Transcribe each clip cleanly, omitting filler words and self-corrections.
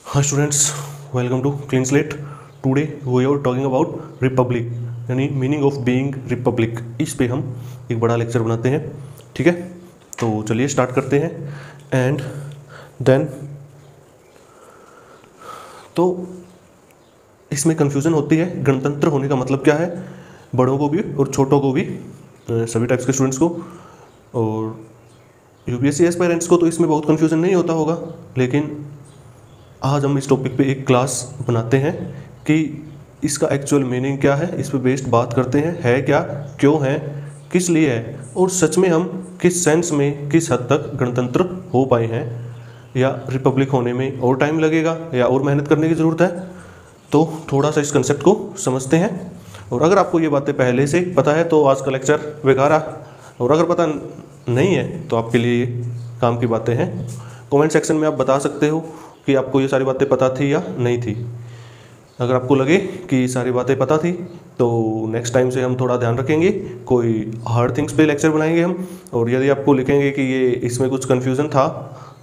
हाँ students, welcome to clean slate. Today we are talking about republic, यानी meaning of being republic. इस पे हम एक बड़ा लेक्चर बनाते हैं, ठीक है। तो चलिए स्टार्ट करते हैं। एंड देन तो इसमें कन्फ्यूज़न होती है, गणतंत्र होने का मतलब क्या है, बड़ों को भी और छोटों को भी, सभी टाइप्स के स्टूडेंट्स को। और यूपीएससी एस्पायरेंट्स को तो इसमें बहुत कन्फ्यूज़न नहीं होता होगा, लेकिन आज हम इस टॉपिक पे एक क्लास बनाते हैं कि इसका एक्चुअल मीनिंग क्या है, इस पे बेस्ड बात करते हैं, है क्या, क्यों है, किस लिए है, और सच में हम किस सेंस में, किस हद तक गणतंत्र हो पाए हैं, या रिपब्लिक होने में और टाइम लगेगा या और मेहनत करने की ज़रूरत है। तो थोड़ा सा इस कंसेप्ट को समझते हैं। और अगर आपको ये बातें पहले से पता है तो आज का लेक्चर बेकार है, और अगर पता नहीं है तो आपके लिए काम की बातें हैं। कमेंट सेक्शन में आप बता सकते हो कि आपको ये सारी बातें पता थी या नहीं थी। अगर आपको लगे कि सारी बातें पता थी तो नेक्स्ट टाइम से हम थोड़ा ध्यान रखेंगे, कोई हार्ड थिंग्स पे लेक्चर बनाएंगे हम। और यदि आपको लिखेंगे कि ये इसमें कुछ कन्फ्यूज़न था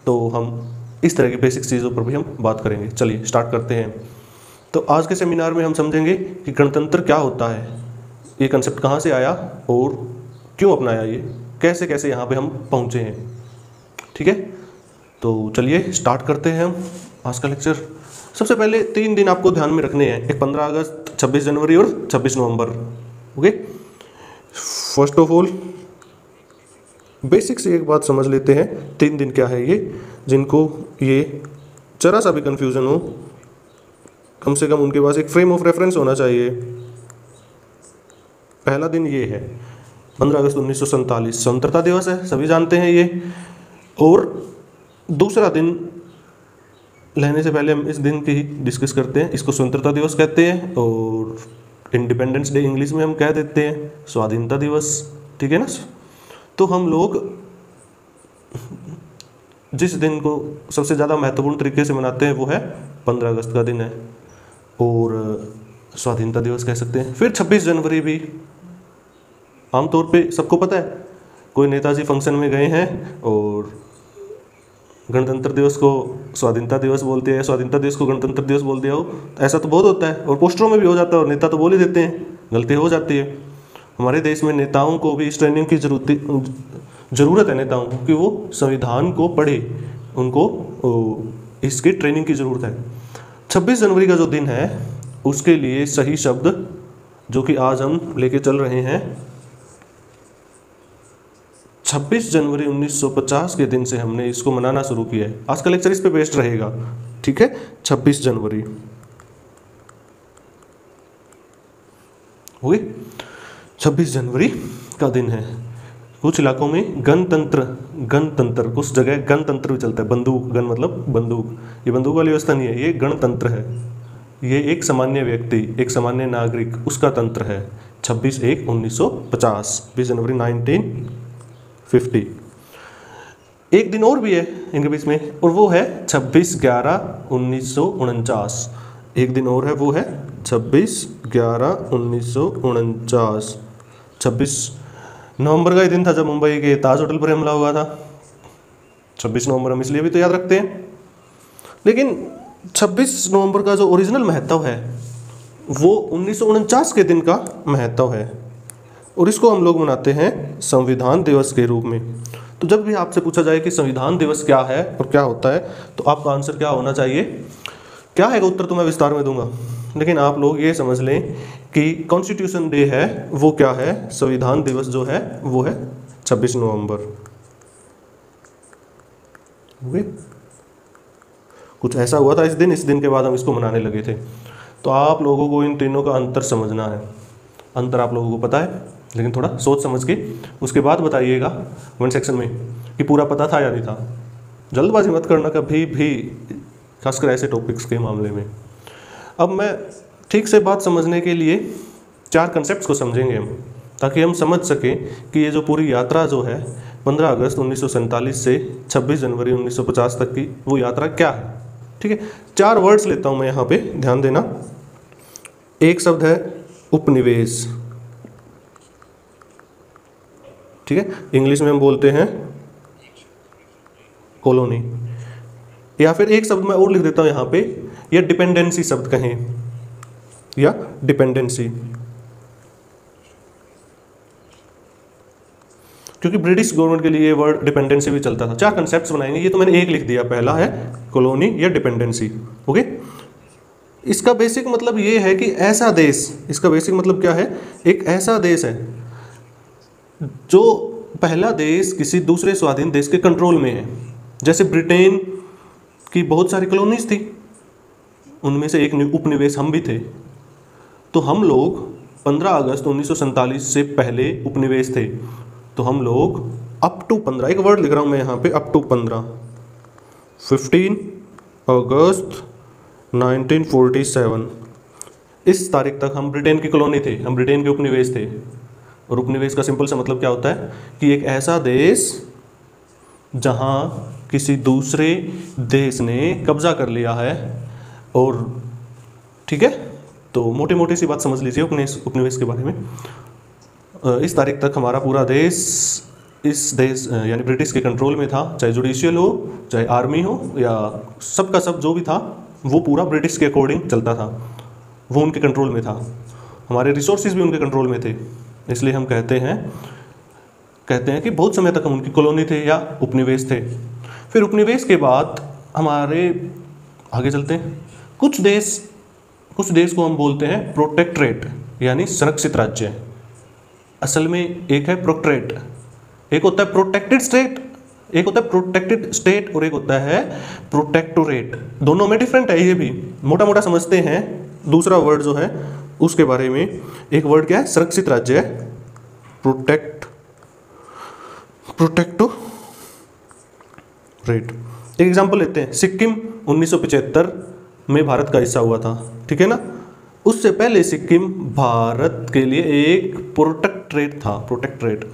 तो हम इस तरह की बेसिक चीज़ों पर भी हम बात करेंगे। चलिए स्टार्ट करते हैं। तो आज के सेमिनार में हम समझेंगे कि गणतंत्र क्या होता है, ये कंसेप्ट कहाँ से आया और क्यों अपनाया, ये कैसे कैसे यहाँ पे हम पहुँचे हैं, ठीक है। तो चलिए स्टार्ट करते हैं हम आज का लेक्चर। सबसे पहले 3 दिन आपको ध्यान में रखने हैं, एक 15 अगस्त, 26 जनवरी और 26 नवंबर। Okay, first of all basic से एक बात समझ लेते हैं, 3 दिन क्या है ये, जिनको ये जरा सा भी कंफ्यूजन हो, कम से कम उनके पास एक फ्रेम ऑफ रेफरेंस होना चाहिए। पहला दिन ये है 15 अगस्त 1947, स्वतंत्रता दिवस है, सभी जानते हैं ये। और दूसरा दिन लेने से पहले हम इस दिन की डिस्कस करते हैं। इसको स्वतंत्रता दिवस कहते हैं, और इंडिपेंडेंस डे इंग्लिश में हम कह देते हैं स्वाधीनता दिवस, ठीक है ना। तो हम लोग जिस दिन को सबसे ज़्यादा महत्वपूर्ण तरीके से मनाते हैं वो है 15 अगस्त का दिन है, और स्वाधीनता दिवस कह सकते हैं। फिर 26 जनवरी भी आमतौर पे सबको पता है, कोई नेताजी फंक्शन में गए हैं और गणतंत्र दिवस को स्वाधीनता दिवस बोलते हैं, स्वाधीनता दिवस को गणतंत्र दिवस बोल दिया हो, ऐसा तो बहुत होता है। और पोस्टरों में भी हो जाता है, और नेता तो बोल ही देते हैं, गलती हो जाती है। हमारे देश में नेताओं को भी इस ट्रेनिंग की ज़रूरत है, नेताओं को, कि वो संविधान को पढ़े, उनको इसकी ट्रेनिंग की ज़रूरत है। 26 जनवरी का जो दिन है उसके लिए सही शब्द जो कि आज हम लेके चल रहे हैं, 26 जनवरी 1950 के दिन से हमने इसको मनाना शुरू किया है। आज का लेक्चर इस पे बेस्ड रहेगा, ठीक है। 26 जनवरी हुई, 26 जनवरी का दिन है। कुछ इलाकों में गणतंत्र, कुछ जगह गणतंत्र भी चलता है, बंदूक, गण मतलब बंदूक, ये बंदूक वाली व्यवस्था नहीं है, ये गणतंत्र है। ये एक सामान्य व्यक्ति, एक सामान्य नागरिक, उसका तंत्र है। 26/1/1950, 20 जनवरी 1950। एक दिन और भी है इनके बीच में, और वो है 26/11/1949। एक दिन और है, वो है 26/11/1949। 26 नवंबर का ही दिन था जब मुंबई के ताज होटल पर हमला हुआ था। 26 नवंबर हम इसलिए भी तो याद रखते हैं। लेकिन 26 नवंबर का जो ओरिजिनल महत्व है वो 1949 के दिन का महत्व है, और इसको हम लोग मनाते हैं संविधान दिवस के रूप में। तो जब भी आपसे पूछा जाए कि संविधान दिवस क्या है और क्या होता है, तो आपका आंसर क्या होना चाहिए, क्या है उत्तर तो मैं विस्तार में दूंगा, लेकिन आप लोग ये समझ लें कि कॉन्स्टिट्यूशन डे है वो क्या है, संविधान दिवस जो है वो है 26 नवंबर। कुछ ऐसा हुआ था इस दिन के बाद हम इसको मनाने लगे थे। तो आप लोगों को इन तीनों का अंतर समझना है। अंतर आप लोगों को पता है, लेकिन थोड़ा सोच समझ के उसके बाद बताइएगा कमेंट सेक्शन में कि पूरा पता था या नहीं था। जल्दबाजी मत करना कभी भी, खासकर ऐसे टॉपिक्स के मामले में। अब मैं ठीक से बात समझने के लिए 4 कंसेप्ट्स को समझेंगे हम, ताकि हम समझ सकें कि ये जो पूरी यात्रा जो है 15 अगस्त 1947 से 26 जनवरी 1950 तक की, वो यात्रा क्या है, ठीक है। 4 वर्ड्स लेता हूँ मैं यहाँ पे, ध्यान देना। एक शब्द है उपनिवेश, ठीक है, इंग्लिश में हम बोलते हैं कॉलोनी। या फिर एक शब्द मैं और लिख देता हूँ यहाँ पे, या डिपेंडेंसी शब्द कहें, या डिपेंडेंसी, क्योंकि ब्रिटिश गवर्नमेंट के लिए ये वर्ड डिपेंडेंसी भी चलता था। 4 कंसेप्ट्स बनाएंगे, ये तो मैंने एक लिख दिया, पहला है कॉलोनी या डिपेंडेंसी। ओके, इसका बेसिक मतलब ये है कि ऐसा देश, इसका बेसिक मतलब क्या है, एक ऐसा देश है जो पहला देश किसी दूसरे स्वाधीन देश के कंट्रोल में है। जैसे ब्रिटेन की बहुत सारी कॉलोनीज थी, उनमें से एक उपनिवेश हम भी थे, तो हम लोग 15 अगस्त 1947 से पहले उपनिवेश थे, तो हम लोग अप टू 15, एक वर्ड लिख रहा हूँ मैं यहाँ पे, अप टू 15 अगस्त 1947 इस तारीख तक हम ब्रिटेन की कॉलोनी थे, हम ब्रिटेन के उपनिवेश थे। और उपनिवेश का सिंपल सा मतलब क्या होता है कि एक ऐसा देश जहाँ किसी दूसरे देश ने कब्जा कर लिया है। और ठीक है, तो मोटी मोटी सी बात समझ लीजिए उपनिवेश के बारे में। इस तारीख तक हमारा पूरा देश इस देश यानी ब्रिटिश के कंट्रोल में था, चाहे जुडिशियल हो, चाहे आर्मी हो, या सबका सब जो भी था वो पूरा ब्रिटिश के अकॉर्डिंग चलता था, वो उनके कंट्रोल में था। हमारे रिसोर्सेज भी उनके कंट्रोल में थे, इसलिए हम कहते हैं कि बहुत समय तक हम उनकी कॉलोनी थे या उपनिवेश थे। फिर उपनिवेश के बाद हमारे आगे चलते हैं, कुछ देश को हम बोलते हैं प्रोटेक्टरेट यानी संरक्षित राज्य। असल में एक है प्रोटेक्टरेट, एक होता है प्रोटेक्टेड स्टेट, एक होता है प्रोटेक्टेड स्टेट और एक होता है प्रोटेक्टोरेट। दोनों में डिफरेंट है, ये भी मोटा मोटा समझते हैं। दूसरा वर्ड जो है उसके बारे में, एक वर्ड क्या है, संरक्षित राज्य है, प्रोटेक्टोरेट। एक एग्जांपल लेते हैं, सिक्किम 1975 में भारत का हिस्सा हुआ था, ठीक है ना। उससे पहले सिक्किम भारत के लिए एक प्रोटेक्टरेट था, प्रोटेक्टरेट,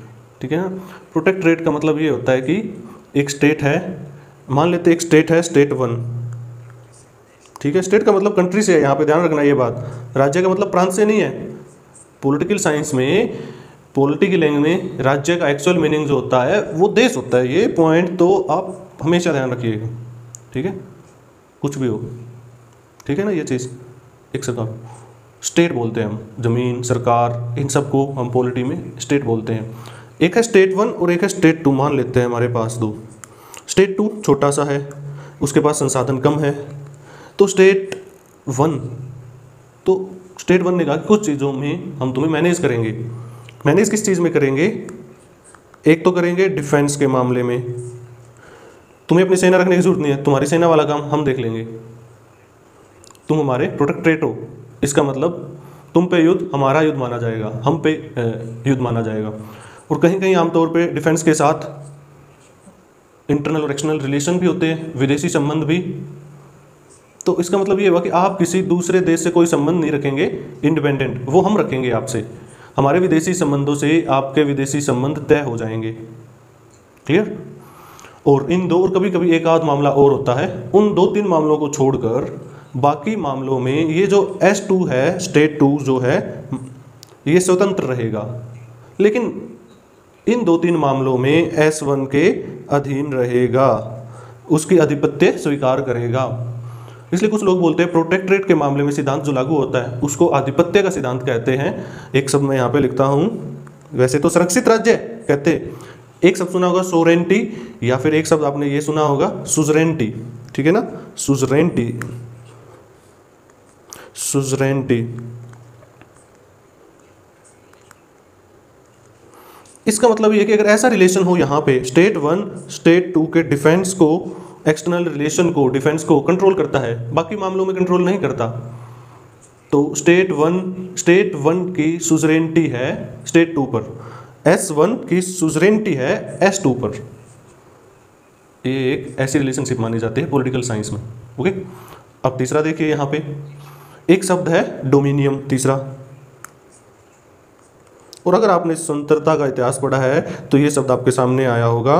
ठीक है ना। प्रोटेक्टरेट का मतलब ये होता है कि एक स्टेट है, मान लेते हैं एक स्टेट है, स्टेट 1, ठीक है। स्टेट का मतलब कंट्री से है, यहाँ पे ध्यान रखना ये बात। राज्य का मतलब प्रांत से नहीं है। पॉलिटिकल साइंस में, पॉलिटिकल लैंग्वेज में राज्य का एक्चुअल मीनिंग जो होता है वो देश होता है। ये पॉइंट तो आप हमेशा ध्यान रखिएगा, ठीक है, कुछ भी हो, ठीक है ना। ये चीज़ एक सरकार स्टेट बोलते हैं हम, जमीन, सरकार, इन सब को हम पॉलिटी में स्टेट बोलते हैं। एक है स्टेट 1 और एक है स्टेट 2, मान लेते हैं हमारे पास दो। स्टेट 2 छोटा सा है, उसके पास संसाधन कम है, तो स्टेट 1 ने कहा कि कुछ चीज़ों में हम तुम्हें मैनेज करेंगे। मैनेज किस चीज़ में करेंगे, एक तो करेंगे डिफेंस के मामले में, तुम्हें अपनी सेना रखने की जरूरत नहीं है, तुम्हारी सेना वाला काम हम देख लेंगे, तुम हमारे प्रोटेक्टरेट हो, इसका मतलब तुम पे युद्ध हमारा युद्ध माना जाएगा, हम पे युद्ध माना जाएगा। और कहीं कहीं आमतौर पे डिफेंस के साथ इंटरनल और एक्सटर्नल रिलेशन भी होते हैं, विदेशी संबंध भी। तो इसका मतलब ये हुआ कि आप किसी दूसरे देश से कोई संबंध नहीं रखेंगे इंडिपेंडेंट, वो हम रखेंगे आपसे, हमारे विदेशी संबंधों से आपके विदेशी संबंध तय हो जाएंगे, क्लियर। और इन दो, और कभी कभी एक आध मामला और होता है, उन 2-3 मामलों को छोड़कर बाकी मामलों में ये जो S2 है, स्टेट 2 जो है, ये स्वतंत्र रहेगा, लेकिन इन 2-3 मामलों में S1 के अधीन रहेगा, उसकी आधिपत्य स्वीकार करेगा। इसलिए कुछ लोग बोलते हैं प्रोटेक्टरेट के मामले में सिद्धांत जो लागू होता है उसको आधिपत्य का सिद्धांत कहते हैं। एक शब्द मैं यहाँ पे लिखता हूँ, वैसे तो संरक्षित राज्य कहते हैं, एक शब्द सुना होगा सोरेंटी, या फिर एक शब्द आपने ये सुना होगा सुजरेंटी, ठीक है ना, सुजरेंटी। इसका मतलब ये कि अगर ऐसा रिलेशन हो यहाँ पे, स्टेट 1 स्टेट 2 के डिफेंस को, एक्सटर्नल रिलेशन को, डिफेंस को कंट्रोल करता है, बाकी मामलों में कंट्रोल नहीं करता, तो स्टेट 1 की सुजरेंटी है स्टेट 2 पर, S1 की सुजरेंटी है S2 पर। ये एक ऐसी रिलेशनशिप मानी जाती है पॉलिटिकल साइंस में, ओके। अब तीसरा देखिए, यहाँ पे एक शब्द है डोमिनियन, तीसरा। और अगर आपने स्वतंत्रता का इतिहास पढ़ा है तो ये शब्द आपके सामने आया होगा,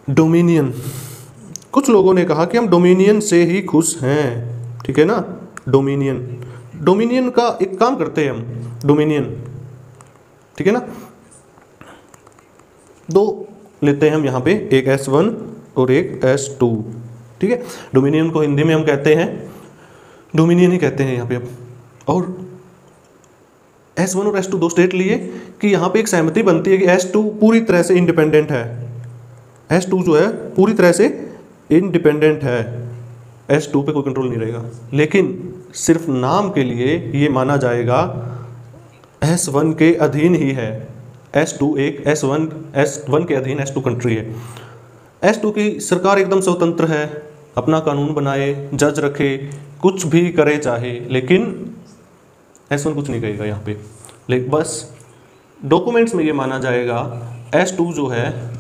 डोमिनियन। कुछ लोगों ने कहा कि हम डोमिनियन से ही खुश हैं, ठीक है ना। डोमिनियन का एक काम करते हैं हम, डोमिनियन, ठीक है ना। दो लेते हैं हम यहाँ पे, एक S1 और एक S2, ठीक है। डोमिनियन को हिंदी में हम कहते हैं डोमिनियन ही कहते हैं यहाँ पे अब। और S1 और S2 दो स्टेट लिए कि यहाँ पे एक सहमति बनती है कि S2 पूरी तरह से इंडिपेंडेंट है। S2 जो है पूरी तरह से इंडिपेंडेंट है, S2 पे कोई कंट्रोल नहीं रहेगा। लेकिन सिर्फ नाम के लिए ये माना जाएगा S1 के अधीन ही है। S2 एक S1 के अधीन S2 कंट्री है। S2 की सरकार एकदम स्वतंत्र है, अपना कानून बनाए, जज रखे, कुछ भी करे चाहे, लेकिन S1 कुछ नहीं कहेगा यहाँ पे। लेकिन बस डॉक्यूमेंट्स में ये माना जाएगा S2 जो है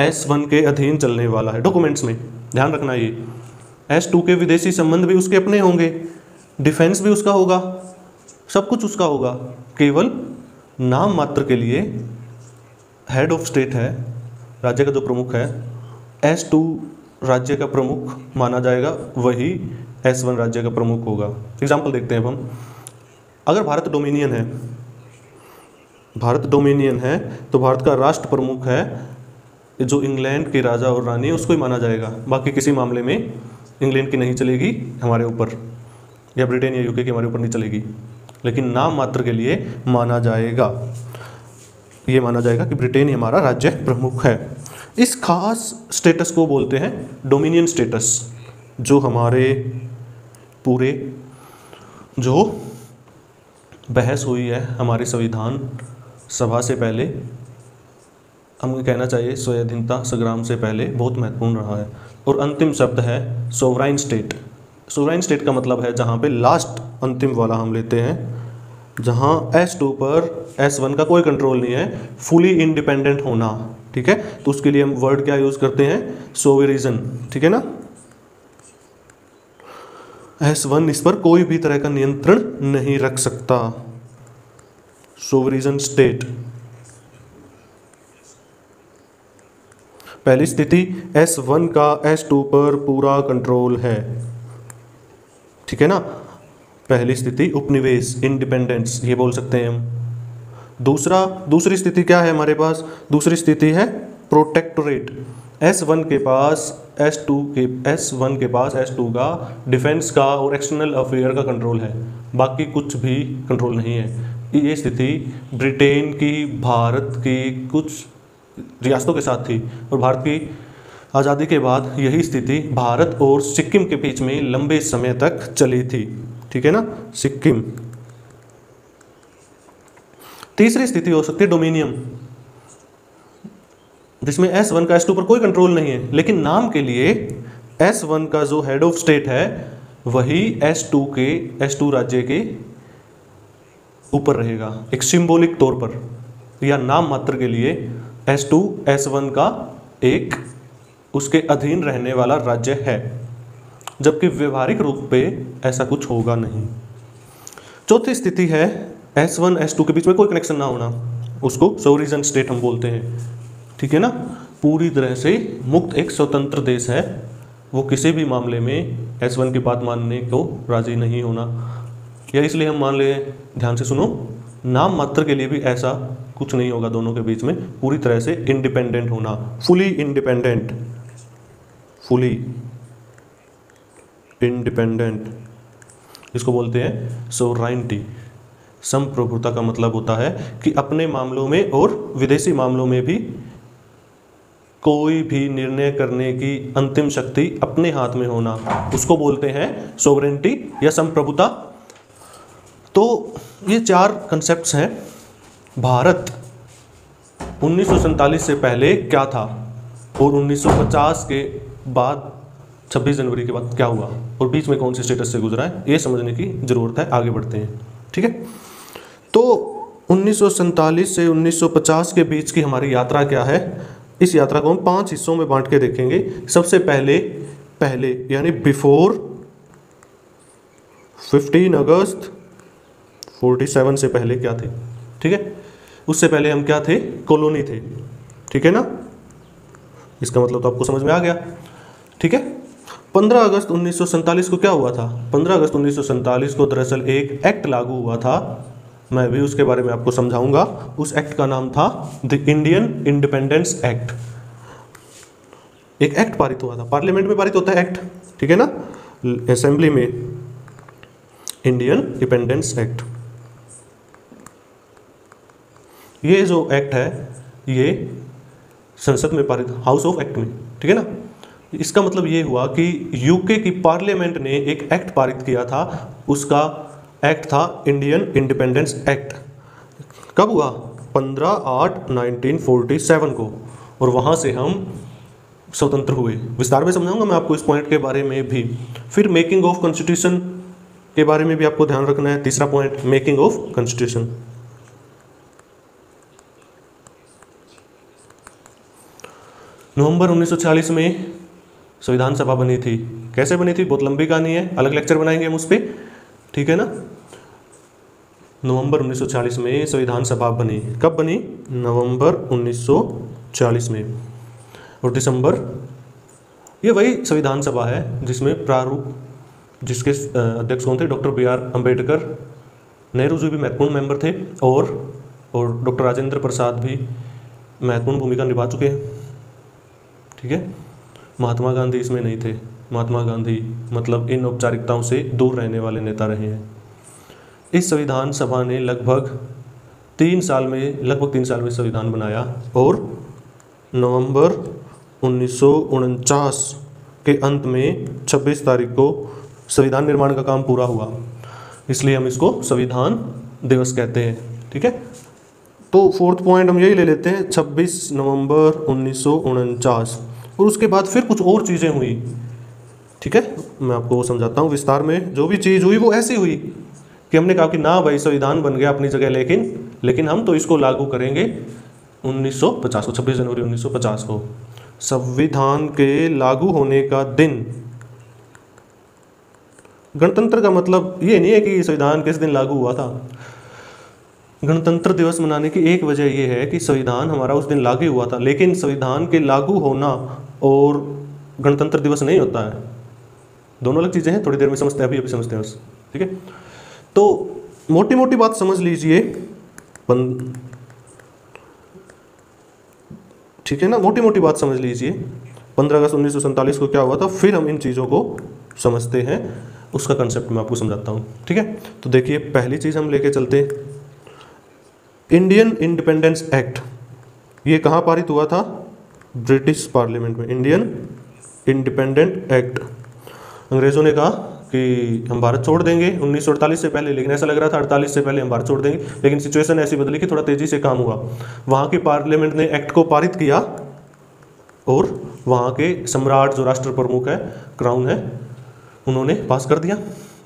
S1 के अधीन चलने वाला है। डॉक्यूमेंट्स में ध्यान रखना, ये S2 के विदेशी संबंध भी उसके अपने होंगे, डिफेंस भी उसका होगा, सब कुछ उसका होगा। केवल नाम मात्र के लिए हेड ऑफ स्टेट है, राज्य का जो प्रमुख है, S2 राज्य का प्रमुख माना जाएगा, वही S1 राज्य का प्रमुख होगा। एग्जाम्पल देखते हैं अब हम। अगर भारत डोमिनियन है तो भारत का राष्ट्र प्रमुख है जो इंग्लैंड के राजा और रानी, उसको ही माना जाएगा। बाकी किसी मामले में इंग्लैंड की नहीं चलेगी हमारे ऊपर, या ब्रिटेन या यूके की हमारे ऊपर नहीं चलेगी, लेकिन नाम मात्र के लिए माना जाएगा, ये माना जाएगा कि ब्रिटेन ही हमारा राज्य प्रमुख है। इस खास स्टेटस को बोलते हैं डोमिनियन स्टेटस, जो हमारे पूरे जो बहस हुई है हमारे संविधान सभा से पहले, हमें कहना चाहिए स्वाधीनता संग्राम से पहले, बहुत महत्वपूर्ण रहा है। और अंतिम शब्द है सोवराइन स्टेट। सोवराइन स्टेट का मतलब है जहाँ पे लास्ट अंतिम वाला हम लेते हैं, जहाँ S2 पर S1 का कोई कंट्रोल नहीं है, फुली इंडिपेंडेंट होना, ठीक है। तो उसके लिए हम वर्ड क्या यूज़ करते हैं, सोवरिजन, ठीक है ना। S1 इस पर कोई भी तरह का नियंत्रण नहीं रख सकता, सोवरिजन स्टेट। पहली स्थिति S1 का S2 पर पूरा कंट्रोल है, ठीक है ना। पहली स्थिति उपनिवेश, इंडिपेंडेंस, ये बोल सकते हैं हम। दूसरी स्थिति क्या है हमारे पास, दूसरी स्थिति है प्रोटेक्टोरेट। S1 के पास S2 का डिफेंस का और एक्सटर्नल अफेयर का कंट्रोल है, बाकी कुछ भी कंट्रोल नहीं है। ये स्थिति ब्रिटेन की, भारत की कुछ रियासतों के साथ थी, और भारत की आज़ादी के बाद यही स्थिति भारत और सिक्किम के बीच में लंबे समय तक चली थी, ठीक है ना, सिक्किम। तीसरी स्थिति हो सकती है डोमिनियन, जिसमें S1 का S2 पर कोई कंट्रोल नहीं है, लेकिन नाम के लिए S1 का जो हेड ऑफ स्टेट है वही S2 राज्य के ऊपर रहेगा, एक सिंबॉलिक तौर पर या नाम मात्र के लिए S2 S1 का एक उसके अधीन रहने वाला राज्य है, जबकि व्यवहारिक रूप पे ऐसा कुछ होगा नहीं। चौथी स्थिति है S1 S2 के बीच में कोई कनेक्शन ना होना, उसको सोवरिजन स्टेट हम बोलते हैं, ठीक है ना। पूरी तरह से मुक्त एक स्वतंत्र देश है, वो किसी भी मामले में S1 की बात मानने को राजी नहीं होना। या इसलिए हम मान ले, ध्यान से सुनो, नाम मात्र के लिए भी ऐसा कुछ नहीं होगा दोनों के बीच में, पूरी तरह से इंडिपेंडेंट होना, फुली इंडिपेंडेंट, इसको बोलते हैं सोवराइनिटी। संप्रभुता का मतलब होता है कि अपने मामलों में और विदेशी मामलों में भी कोई भी निर्णय करने की अंतिम शक्ति अपने हाथ में होना, उसको बोलते हैं सोवरेनिटी या संप्रभुता। तो ये चार कंसेप्ट्स हैं। भारत 1947 से पहले क्या था और 1950 के बाद 26 जनवरी के बाद क्या हुआ और बीच में कौन से स्टेटस से गुजरा है, ये समझने की ज़रूरत है। आगे बढ़ते हैं, ठीक है। तो 1947 से 1950 के बीच की हमारी यात्रा क्या है, इस यात्रा को हम 5 हिस्सों में बांट के देखेंगे। सबसे पहले यानी बिफोर 15 अगस्त 47 से पहले क्या थे, ठीक है। उससे पहले हम क्या थे, कॉलोनी थे, ठीक है ना। इसका मतलब तो आपको समझ में आ गया, ठीक है। 15 अगस्त 1947 को क्या हुआ था, 15 अगस्त 1947 को दरअसल एक एक्ट लागू हुआ था, मैं भी उसके बारे में आपको समझाऊंगा। उस एक्ट का नाम था द इंडियन इंडिपेंडेंस एक्ट। एक एक्ट पारित हुआ था, पार्लियामेंट में पारित होता है एक्ट, ठीक है ना, असेंबली में, इंडियन इंडिपेंडेंस एक्ट। ये जो एक्ट है ये संसद में पारित, हाउस ऑफ एक्ट में, ठीक है ना। इसका मतलब ये हुआ कि यूके की पार्लियामेंट ने एक एक्ट पारित किया था, उसका एक्ट था इंडियन इंडिपेंडेंस एक्ट। कब हुआ? 15/8/1947 को, और वहाँ से हम स्वतंत्र हुए। विस्तार में समझाऊंगा मैं आपको इस पॉइंट के बारे में भी। फिर मेकिंग ऑफ कॉन्स्टिट्यूशन के बारे में भी आपको ध्यान रखना है, तीसरा पॉइंट मेकिंग ऑफ कॉन्स्टिट्यूशन। नवंबर 1940 में संविधान सभा बनी थी। कैसे बनी थी? बहुत लंबी कहानी है, अलग लेक्चर बनाएंगे हम उस पर, ठीक है ना। नवंबर 1940 में संविधान सभा बनी। कब बनी? नवंबर 1940 में। और दिसंबर, ये वही संविधान सभा है जिसमें प्रारूप, जिसके अध्यक्ष कौन थे? डॉक्टर BR अम्बेडकर, नेहरू जी भी महत्वपूर्ण मेंबर थे, और डॉक्टर राजेंद्र प्रसाद भी महत्वपूर्ण भूमिका निभा चुके हैं, ठीक है। महात्मा गांधी इसमें नहीं थे। महात्मा गांधी मतलब इन औपचारिकताओं से दूर रहने वाले नेता रहे हैं। इस संविधान सभा ने लगभग 3 साल में संविधान बनाया, और नवंबर 1949 के अंत में 26 तारीख को संविधान निर्माण का काम पूरा हुआ, इसलिए हम इसको संविधान दिवस कहते हैं, ठीक है। तो फोर्थ पॉइंट हम यही ले लेते हैं, 26 नवंबर 1949। और उसके बाद फिर कुछ और चीज़ें हुई, ठीक है, मैं आपको वो समझाता हूँ विस्तार में। जो भी चीज़ हुई वो ऐसी हुई कि हमने कहा कि ना भाई संविधान बन गया अपनी जगह, लेकिन हम तो इसको लागू करेंगे 1950 को, 26 जनवरी 1950 को। संविधान के लागू होने का दिन, गणतंत्र का मतलब ये नहीं है कि संविधान किस दिन लागू हुआ था। गणतंत्र दिवस मनाने की एक वजह यह है कि संविधान हमारा उस दिन लागू हुआ था, लेकिन संविधान के लागू होना और गणतंत्र दिवस नहीं होता है, दोनों अलग चीज़ें हैं। थोड़ी देर में समझते हैं, अभी समझते हैं बस, ठीक है। तो मोटी मोटी बात समझ लीजिए, ठीक है ना, मोटी मोटी बात समझ लीजिए। 15 अगस्त 1947 को क्या हुआ था, फिर हम इन चीज़ों को समझते हैं, उसका कंसेप्ट मैं आपको समझाता हूँ, ठीक है। तो देखिए पहली चीज़ हम लेके चलते हैं, इंडियन इंडिपेंडेंस एक्ट। ये कहाँ पारित हुआ था? ब्रिटिश पार्लियामेंट में, इंडियन इंडिपेंडेंट एक्ट। अंग्रेज़ों ने कहा कि हम भारत छोड़ देंगे 1948 से पहले, लेकिन ऐसा लग रहा था 48 से पहले हम भारत छोड़ देंगे, लेकिन सिचुएशन ऐसी बदली कि थोड़ा तेज़ी से काम हुआ। वहाँ की पार्लियामेंट ने एक्ट को पारित किया, और वहाँ के सम्राट जो राष्ट्र प्रमुख है, क्राउन है, उन्होंने पास कर दिया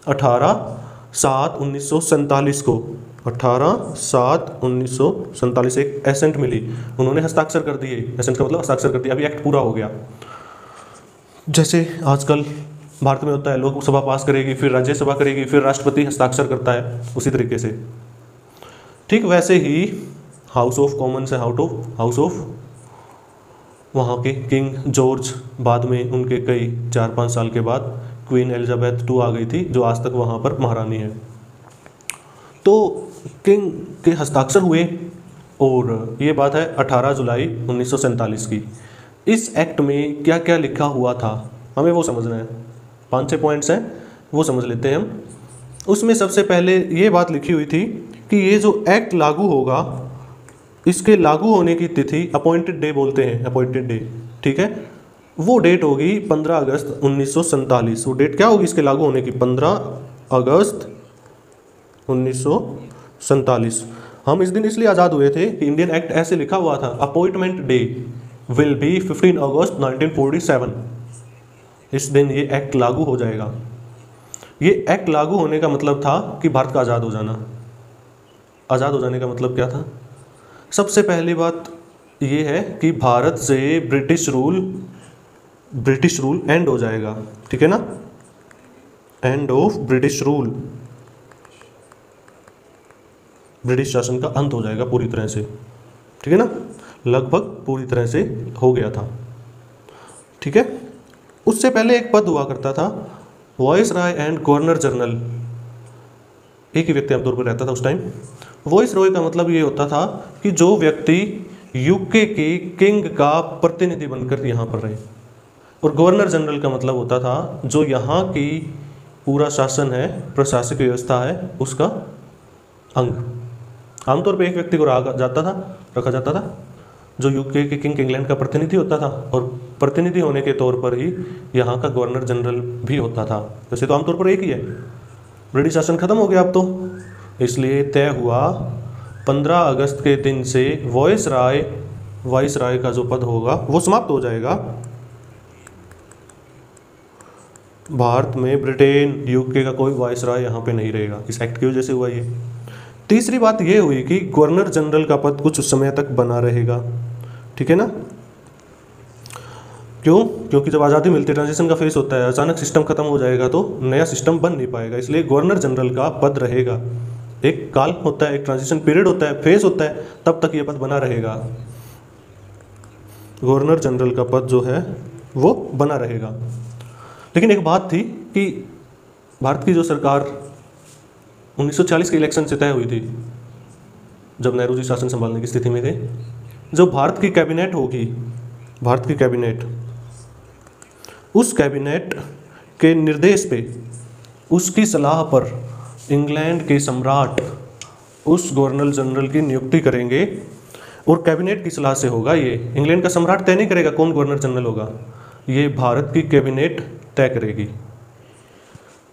18/7/1947 को। 18/7/1947 एक एसेंट मिली, उन्होंने हस्ताक्षर कर दिए। एसेंट का मतलब हस्ताक्षर कर दिया, अभी एक्ट पूरा हो गया। जैसे आजकल भारत में होता है, लोकसभा पास करेगी, फिर राज्यसभा करेगी, फिर राष्ट्रपति हस्ताक्षर करता है, उसी तरीके से ठीक वैसे ही हाउस ऑफ कॉमन्स है, हाउस ऑफ वहाँ के किंग जॉर्ज, बाद में उनके कई 4-5 साल के बाद क्वीन एलिजाबेथ II आ गई थी, जो आज तक वहाँ पर महारानी है। तो किंग के हस्ताक्षर हुए, और ये बात है 18 जुलाई 1947 की। इस एक्ट में क्या क्या लिखा हुआ था हमें वो समझना है, 5-6 पॉइंट्स हैं वो समझ लेते हैं हम। उसमें सबसे पहले ये बात लिखी हुई थी कि ये जो एक्ट लागू होगा, इसके लागू होने की तिथि अपॉइंटेड डे बोलते हैं, अपॉइंटेड डे, ठीक है, वो डेट होगी 15 अगस्त 1947। वो डेट क्या होगी इसके लागू होने की? 15 अगस्त 1947। हम इस दिन इसलिए आज़ाद हुए थे कि इंडियन एक्ट ऐसे लिखा हुआ था, अपॉइंटमेंट डे विल बी 15 अगस्त 1947। इस दिन ये एक्ट लागू हो जाएगा। ये एक्ट लागू होने का मतलब था कि भारत का आज़ाद हो जाना। आज़ाद हो जाने का मतलब क्या था? सबसे पहली बात ये है कि भारत से ब्रिटिश रूल एंड हो जाएगा, ठीक है ना, end of British rule, British शासन का अंत हो जाएगा पूरी तरह से, ठीक है ना, लगभग पूरी तरह से हो गया था, ठीक है। उससे पहले एक पद हुआ करता था voice Roy and governor general, एक ही व्यक्ति आमतौर पर रहता था उस टाइम। वॉइस रॉय का मतलब ये होता था कि जो व्यक्ति यूके के किंग का प्रतिनिधि बनकर यहाँ पर रहे, और गवर्नर जनरल का मतलब होता था जो यहाँ की पूरा शासन है, प्रशासनिक व्यवस्था है, उसका अंग। आमतौर पे एक व्यक्ति को रखा जाता था जो यूके के किंग इंग्लैंड का प्रतिनिधि होता था, और प्रतिनिधि होने के तौर पर ही यहाँ का गवर्नर जनरल भी होता था। वैसे तो आमतौर पर एक ही है। ब्रिटिश शासन खत्म हो गया अब तो, इसलिए तय हुआ 15 अगस्त के दिन से वाइस राय का जो पद होगा वो समाप्त हो जाएगा। भारत में ब्रिटेन, यूके का कोई वाइस राय यहाँ पे नहीं रहेगा। इस एक्ट की वजह से हुआ ये। तीसरी बात ये हुई कि गवर्नर जनरल का पद कुछ समय तक बना रहेगा, ठीक है ना। क्यों? क्योंकि जब आज़ादी मिलती है, ट्रांजिशन का फेस होता है, अचानक सिस्टम खत्म हो जाएगा तो नया सिस्टम बन नहीं पाएगा, इसलिए गवर्नर जनरल का पद रहेगा। एक काल होता है, एक ट्रांजिशन पीरियड होता है, फेस होता है, तब तक ये पद बना रहेगा। गवर्नर जनरल का पद जो है वो बना रहेगा। लेकिन एक बात थी कि भारत की जो सरकार 1940 के इलेक्शन से तय हुई थी, जब नेहरू जी शासन संभालने की स्थिति में थे, जो भारत की कैबिनेट होगी, भारत की कैबिनेट, उस कैबिनेट के निर्देश पे, उसकी सलाह पर इंग्लैंड के सम्राट उस गवर्नर जनरल की नियुक्ति करेंगे, और कैबिनेट की सलाह से होगा ये। इंग्लैंड का सम्राट तय नहीं करेगा कौन गवर्नर जनरल होगा, ये भारत की कैबिनेट तय करेगी।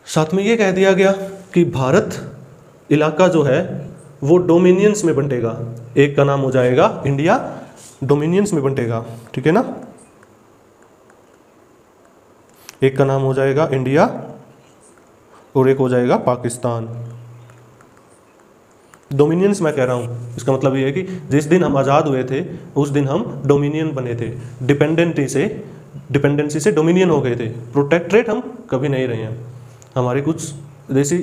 साथ में ये कह दिया गया कि भारत इलाका जो है वो डोमिनियंस में बंटेगा। एक का नाम हो जाएगा इंडिया, डोमिनियंस में बंटेगा, ठीक है ना। एक का नाम हो जाएगा इंडिया और एक हो जाएगा पाकिस्तान। डोमिनियंस मैं कह रहा हूँ, इसका मतलब ये है कि जिस दिन हम आज़ाद हुए थे उस दिन हम डोमिनियन बने थे, डिपेंडेंसी से डोमिनियन हो गए थे। प्रोटेक्टरेट हम कभी नहीं रहे हैं। हमारी कुछ देसी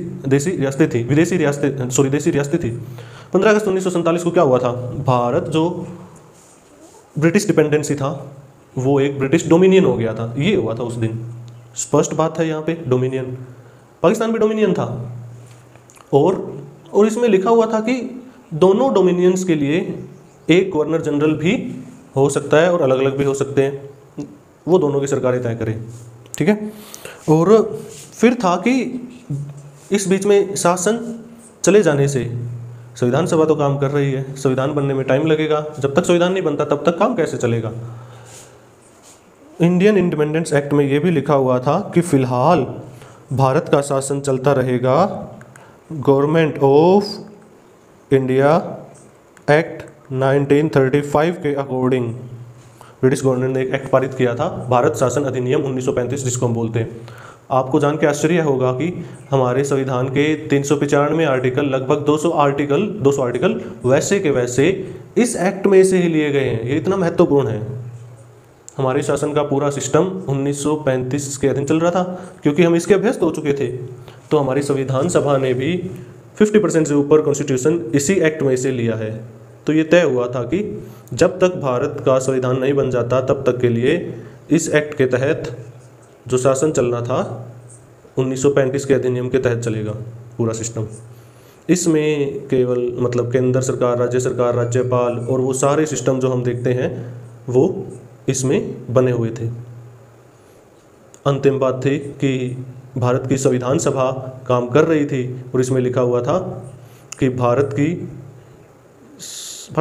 रियासतें थी, देसी रियासतें थी। 15 अगस्त 1947 को क्या हुआ था? भारत जो ब्रिटिश डिपेंडेंसी था वो एक ब्रिटिश डोमिनियन हो गया था, ये हुआ था उस दिन। स्पष्ट बात है यहाँ पे, डोमिनियन। पाकिस्तान भी डोमिनियन था, और इसमें लिखा हुआ था कि दोनों डोमिनियंस के लिए एक गवर्नर जनरल भी हो सकता है और अलग अलग भी हो सकते हैं, वो दोनों की सरकारें तय करें, ठीक है। और फिर था कि इस बीच में शासन चले जाने से, संविधान सभा तो काम कर रही है, संविधान बनने में टाइम लगेगा, जब तक संविधान नहीं बनता तब तक काम कैसे चलेगा। इंडियन इंडिपेंडेंस एक्ट में ये भी लिखा हुआ था कि फिलहाल भारत का शासन चलता रहेगा गवर्नमेंट ऑफ इंडिया एक्ट 1935 के अकॉर्डिंग। ब्रिटिश गवर्नर ने एक एक्ट पारित किया था, भारत शासन अधिनियम 1935, जिसको हम बोलते हैं। आपको जान के आश्चर्य होगा कि हमारे संविधान के 395 आर्टिकल, लगभग 200 आर्टिकल वैसे के वैसे इस एक्ट में से ही लिए गए हैं। ये इतना महत्वपूर्ण है। हमारे शासन का पूरा सिस्टम 1935 के अधीन चल रहा था, क्योंकि हम इसके अभ्यस्त हो चुके थे। तो हमारी संविधान सभा ने भी 50% से ऊपर कॉन्स्टिट्यूशन इसी एक्ट में से लिया है। तो ये तय हुआ था कि जब तक भारत का संविधान नहीं बन जाता तब तक के लिए इस एक्ट के तहत जो शासन चलना था 1935 के अधिनियम के तहत चलेगा पूरा सिस्टम। इसमें केवल मतलब केंद्र सरकार, राज्य सरकार, राज्यपाल और वो सारे सिस्टम जो हम देखते हैं वो इसमें बने हुए थे। अंतिम बात थी कि भारत की संविधान सभा काम कर रही थी और इसमें लिखा हुआ था कि भारत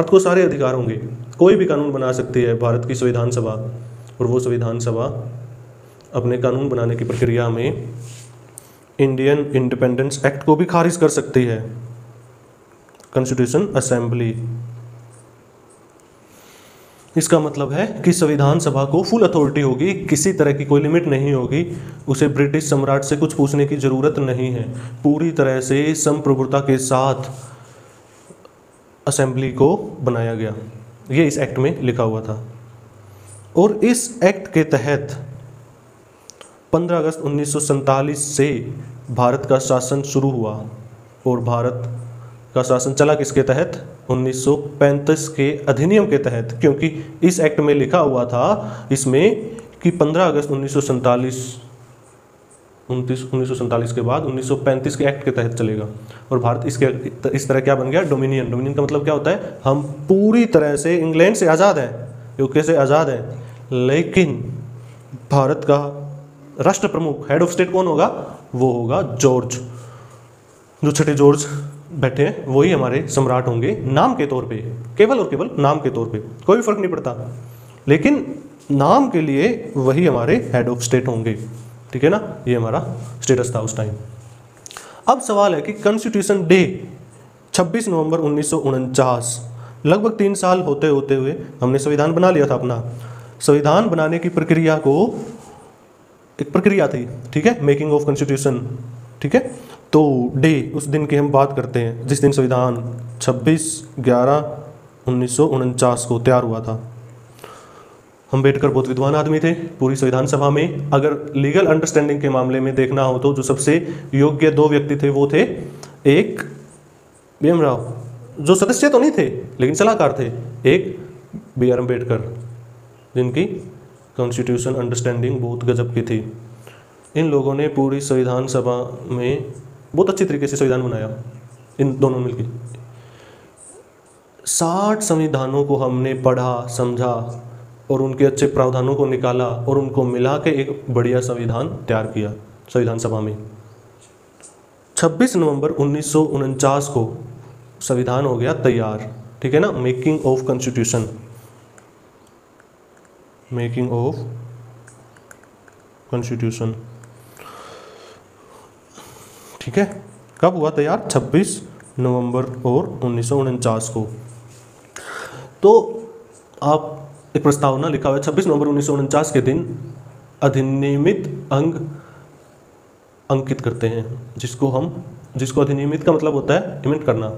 को सारे अधिकार होंगे, कोई भी कानून बना सकती है भारत की संविधान सभा, और वो संविधान सभा अपने कानून बनाने की प्रक्रिया में इंडियन इंडिपेंडेंस एक्ट को भी खारिज कर सकती है, कॉन्स्टिट्यूशन असेंबली। इसका मतलब है कि संविधान सभा को फुल अथॉरिटी होगी, किसी तरह की कोई लिमिट नहीं होगी, उसे ब्रिटिश सम्राट से कुछ पूछने की ज़रूरत नहीं है। पूरी तरह से संप्रभुता के साथ असेंबली को बनाया गया, ये इस एक्ट में लिखा हुआ था। और इस एक्ट के तहत 15 अगस्त 1947 से भारत का शासन शुरू हुआ, और भारत का शासन चला किसके तहत? 1935 के अधिनियम के तहत, क्योंकि इस एक्ट में लिखा हुआ था इसमें कि 15 अगस्त 1947 के बाद 1935 के एक्ट के तहत चलेगा। और भारत इस तरह क्या बन गया? डोमिनियन। डोमिनियन का मतलब क्या होता है? हम पूरी तरह से इंग्लैंड से आज़ाद हैं, यूके से आज़ाद हैं, लेकिन भारत का राष्ट्र प्रमुख, हेड ऑफ स्टेट कौन होगा? वो होगा जॉर्ज। जो छठे जॉर्ज बैठे हैं वही हमारे सम्राट होंगे नाम के तौर पे, केवल और केवल नाम के तौर पे, कोई फर्क नहीं पड़ता, लेकिन नाम के लिए वही हमारे हेड ऑफ स्टेट होंगे। ठीक है ना, ये हमारा स्टेटस था उस टाइम। अब सवाल है कि कॉन्स्टिट्यूशन डे 26 नवंबर 1949, लगभग 3 साल होते होते हुए हमने संविधान बना लिया था अपना। संविधान बनाने की प्रक्रिया को, एक प्रक्रिया थी, ठीक है, मेकिंग ऑफ कॉन्स्टिट्यूशन, ठीक है। तो डे, उस दिन की हम बात करते हैं जिस दिन संविधान 26/11/1949 को तैयार हुआ था। अम्बेडकर बहुत विद्वान आदमी थे, पूरी संविधान सभा में अगर लीगल अंडरस्टैंडिंग के मामले में देखना हो तो जो सबसे योग्य 2 व्यक्ति थे वो थे, एक BM राव, जो सदस्य तो नहीं थे लेकिन सलाहकार थे, एक BR अम्बेडकर, जिनकी कॉन्स्टिट्यूशन अंडरस्टैंडिंग बहुत गजब की थी। इन लोगों ने पूरी संविधान सभा में बहुत अच्छी तरीके से संविधान बनाया, इन दोनों मिलकर। 60 संविधानों को हमने पढ़ा, समझा और उनके अच्छे प्रावधानों को निकाला और उनको मिला के एक बढ़िया संविधान तैयार किया संविधान सभा में। 26 नवंबर 1949 को संविधान हो गया तैयार, ठीक है ना, making of constitution, making of constitution, ठीक है। कब हुआ तैयार? 26 नवंबर और 1949 को। तो आप एक प्रस्तावना लिखा हुआ है 26 नवंबर 1949 के दिन अधिनियमित अंग अंकित करते हैं, जिसको अधिनियमित का मतलब होता है इमेंट करना,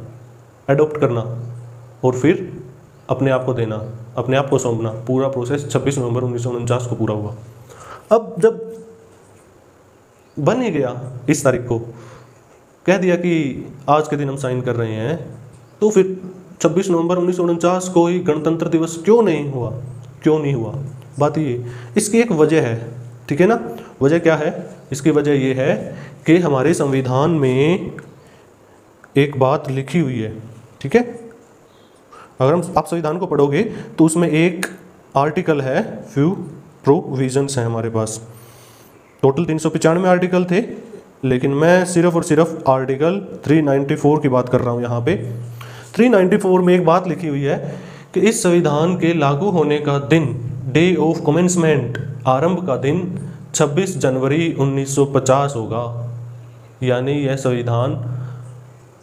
एडॉप्ट करना और फिर अपने आप को देना, अपने आप को सौंपना। पूरा प्रोसेस 26 नवंबर 1949 को पूरा हुआ। अब जब बन ही गया, इस तारीख को कह दिया कि आज के दिन हम साइन कर रहे हैं, तो फिर 26 नवंबर 1949 को ही गणतंत्र दिवस क्यों नहीं हुआ? क्यों नहीं हुआ? बात ये, इसकी एक वजह है, ठीक है ना। वजह क्या है? इसकी वजह ये है कि हमारे संविधान में एक बात लिखी हुई है, ठीक है। अगर आप संविधान को पढ़ोगे तो उसमें एक आर्टिकल है, फ्यू प्रोविजंस हैं हमारे पास। टोटल 395 आर्टिकल थे, लेकिन मैं सिर्फ और सिर्फ आर्टिकल 394 की बात कर रहा हूँ यहाँ पे। 394 में एक बात लिखी हुई है कि इस संविधान के लागू होने का दिन, डे ऑफ कमेंसमेंट, आरंभ का दिन 26 जनवरी 1950 होगा। यानी यह संविधान,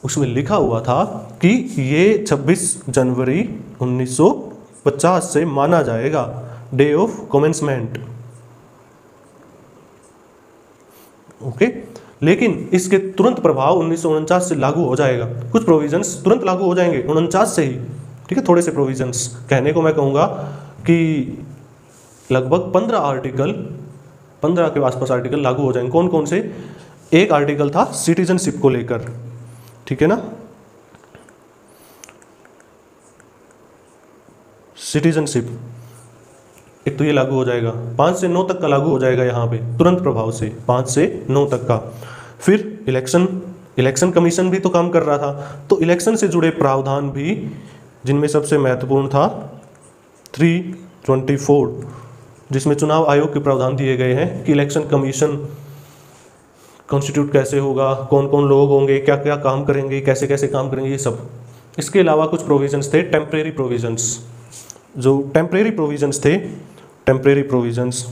उसमें लिखा हुआ था कि ये 26 जनवरी 1950 से माना जाएगा, डे ऑफ कमेंसमेंट, ओके। लेकिन इसके तुरंत प्रभाव 1949 से लागू हो जाएगा। कुछ प्रोविजंस तुरंत लागू हो जाएंगे 49 से ही, ठीक है। थोड़े से प्रोविजंस, कहने को मैं कहूँगा कि लगभग 15 आर्टिकल, 15 के आसपास आर्टिकल लागू हो जाएंगे। कौन कौन से? एक आर्टिकल था सिटीजनशिप को लेकर, ठीक है ना, सिटीजनशिप, एक तो ये लागू हो जाएगा। 5 से 9 तक का लागू हो जाएगा यहाँ पे तुरंत प्रभाव से, 5 से 9 तक का। फिर इलेक्शन कमीशन भी तो काम कर रहा था, तो इलेक्शन से जुड़े प्रावधान भी, जिनमें सबसे महत्वपूर्ण था 324, जिसमें चुनाव आयोग के प्रावधान दिए गए हैं कि इलेक्शन कमीशन कॉन्स्टिट्यूट कैसे होगा, कौन कौन लोग होंगे, क्या क्या काम करेंगे, कैसे कैसे काम करेंगे, ये सब। इसके अलावा कुछ प्रोविजंस थे, टेम्परेरी प्रोविजंस। जो टेम्परेरी प्रोविजंस थे, टेम्परेरी प्रोविजंस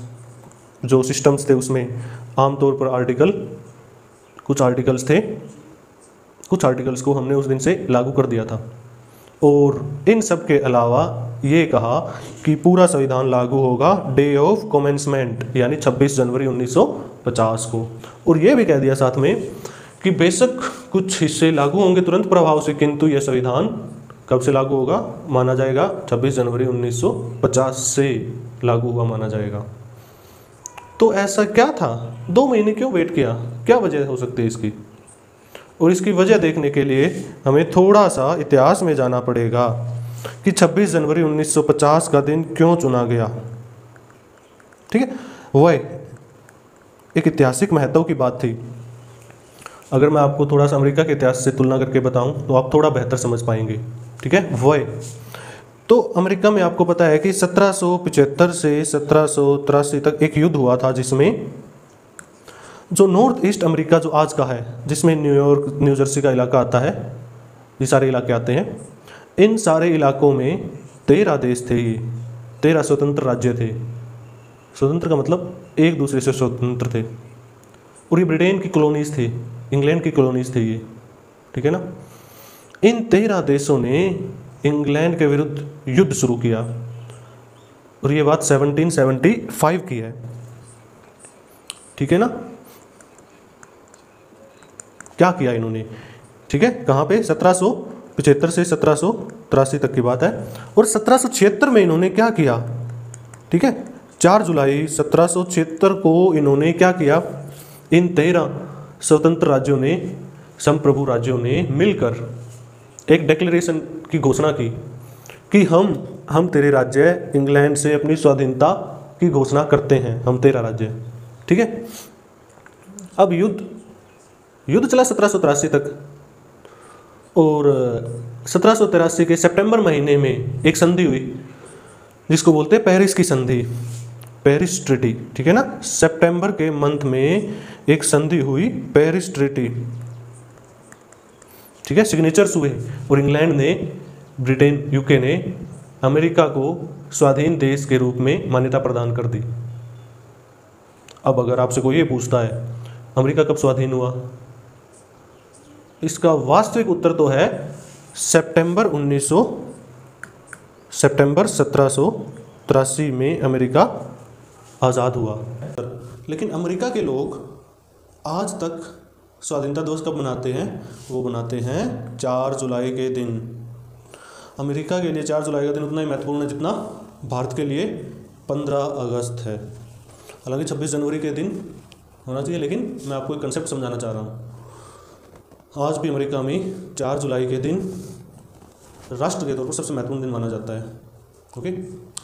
जो सिस्टम्स थे, उसमें आमतौर पर कुछ आर्टिकल्स थे, कुछ आर्टिकल्स को हमने उस दिन से लागू कर दिया था। और इन सब के अलावा ये कहा कि पूरा संविधान लागू होगा डे ऑफ कमेंसमेंट, यानी 26 जनवरी 1950 को। और ये भी कह दिया साथ में कि बेशक कुछ हिस्से लागू होंगे तुरंत प्रभाव से, किंतु यह संविधान कब से लागू होगा माना जाएगा? 26 जनवरी 1950 से लागू हुआ माना जाएगा। तो ऐसा क्या था? 2 महीने क्यों वेट किया? क्या वजह हो सकती है इसकी? और इसकी वजह देखने के लिए हमें थोड़ा सा इतिहास में जाना पड़ेगा कि 26 जनवरी 1950 का दिन क्यों चुना गया, ठीक है। वह एक ऐतिहासिक महत्व की बात थी। अगर मैं आपको थोड़ा सा अमेरिका के इतिहास से तुलना करके बताऊं तो आप थोड़ा बेहतर समझ पाएंगे, ठीक है। वह तो अमेरिका में आपको पता है कि 1775 से 1783 तक एक युद्ध हुआ था, जिसमें जो नॉर्थ ईस्ट अमेरिका जो आज का है, जिसमें न्यूयॉर्क, न्यू जर्सी का इलाका आता है, ये सारे इलाके आते हैं, इन सारे इलाकों में 13 देश थे, ये 13 स्वतंत्र राज्य थे। स्वतंत्र का मतलब एक दूसरे से स्वतंत्र थे, और ये ब्रिटेन की कॉलोनीज थी, इंग्लैंड की कॉलोनीज थे ये, ठीक है ना। इन 13 देशों ने इंग्लैंड के विरुद्ध युद्ध शुरू किया, और ये बात 1775 की है, ठीक है ना। क्या किया इन्होंने, ठीक है, कहाँ पे, 1775 से 1783 तक की बात है। और 1776 में इन्होंने क्या किया, ठीक है, 4 जुलाई 1776 को इन्होंने क्या किया, इन 13 स्वतंत्र राज्यों ने, संप्रभु राज्यों ने मिलकर एक डिक्लेरेशन की घोषणा की कि हम 13 राज्य इंग्लैंड से अपनी स्वाधीनता की घोषणा करते हैं, हम 13 राज्य, ठीक है। अब युद्ध चला 1783 तक, और 1783 के सितंबर महीने में एक संधि हुई, जिसको बोलते हैं पेरिस की संधि, पेरिस ट्रीटी, ठीक है ना। सितंबर के मंथ में एक संधि हुई, पेरिस ट्रीटी, ठीक है, सिग्नेचर्स हुए, और इंग्लैंड ने, ब्रिटेन, यूके ने अमेरिका को स्वाधीन देश के रूप में मान्यता प्रदान कर दी। अब अगर आपसे कोई ये पूछता है अमेरिका कब स्वाधीन हुआ, इसका वास्तविक उत्तर तो है सितंबर 1783 में अमेरिका आज़ाद हुआ। लेकिन अमेरिका के लोग आज तक स्वाधीनता दिवस कब मनाते हैं, वो मनाते हैं 4 जुलाई के दिन। अमेरिका के लिए 4 जुलाई का दिन उतना ही महत्वपूर्ण है जितना भारत के लिए 15 अगस्त है। हालांकि 26 जनवरी के दिन होना चाहिए, लेकिन मैं आपको एक कंसेप्ट समझाना चाह रहा हूँ। आज भी अमेरिका में 4 जुलाई के दिन राष्ट्र के तौर पर सबसे महत्वपूर्ण दिन माना जाता है, ओके।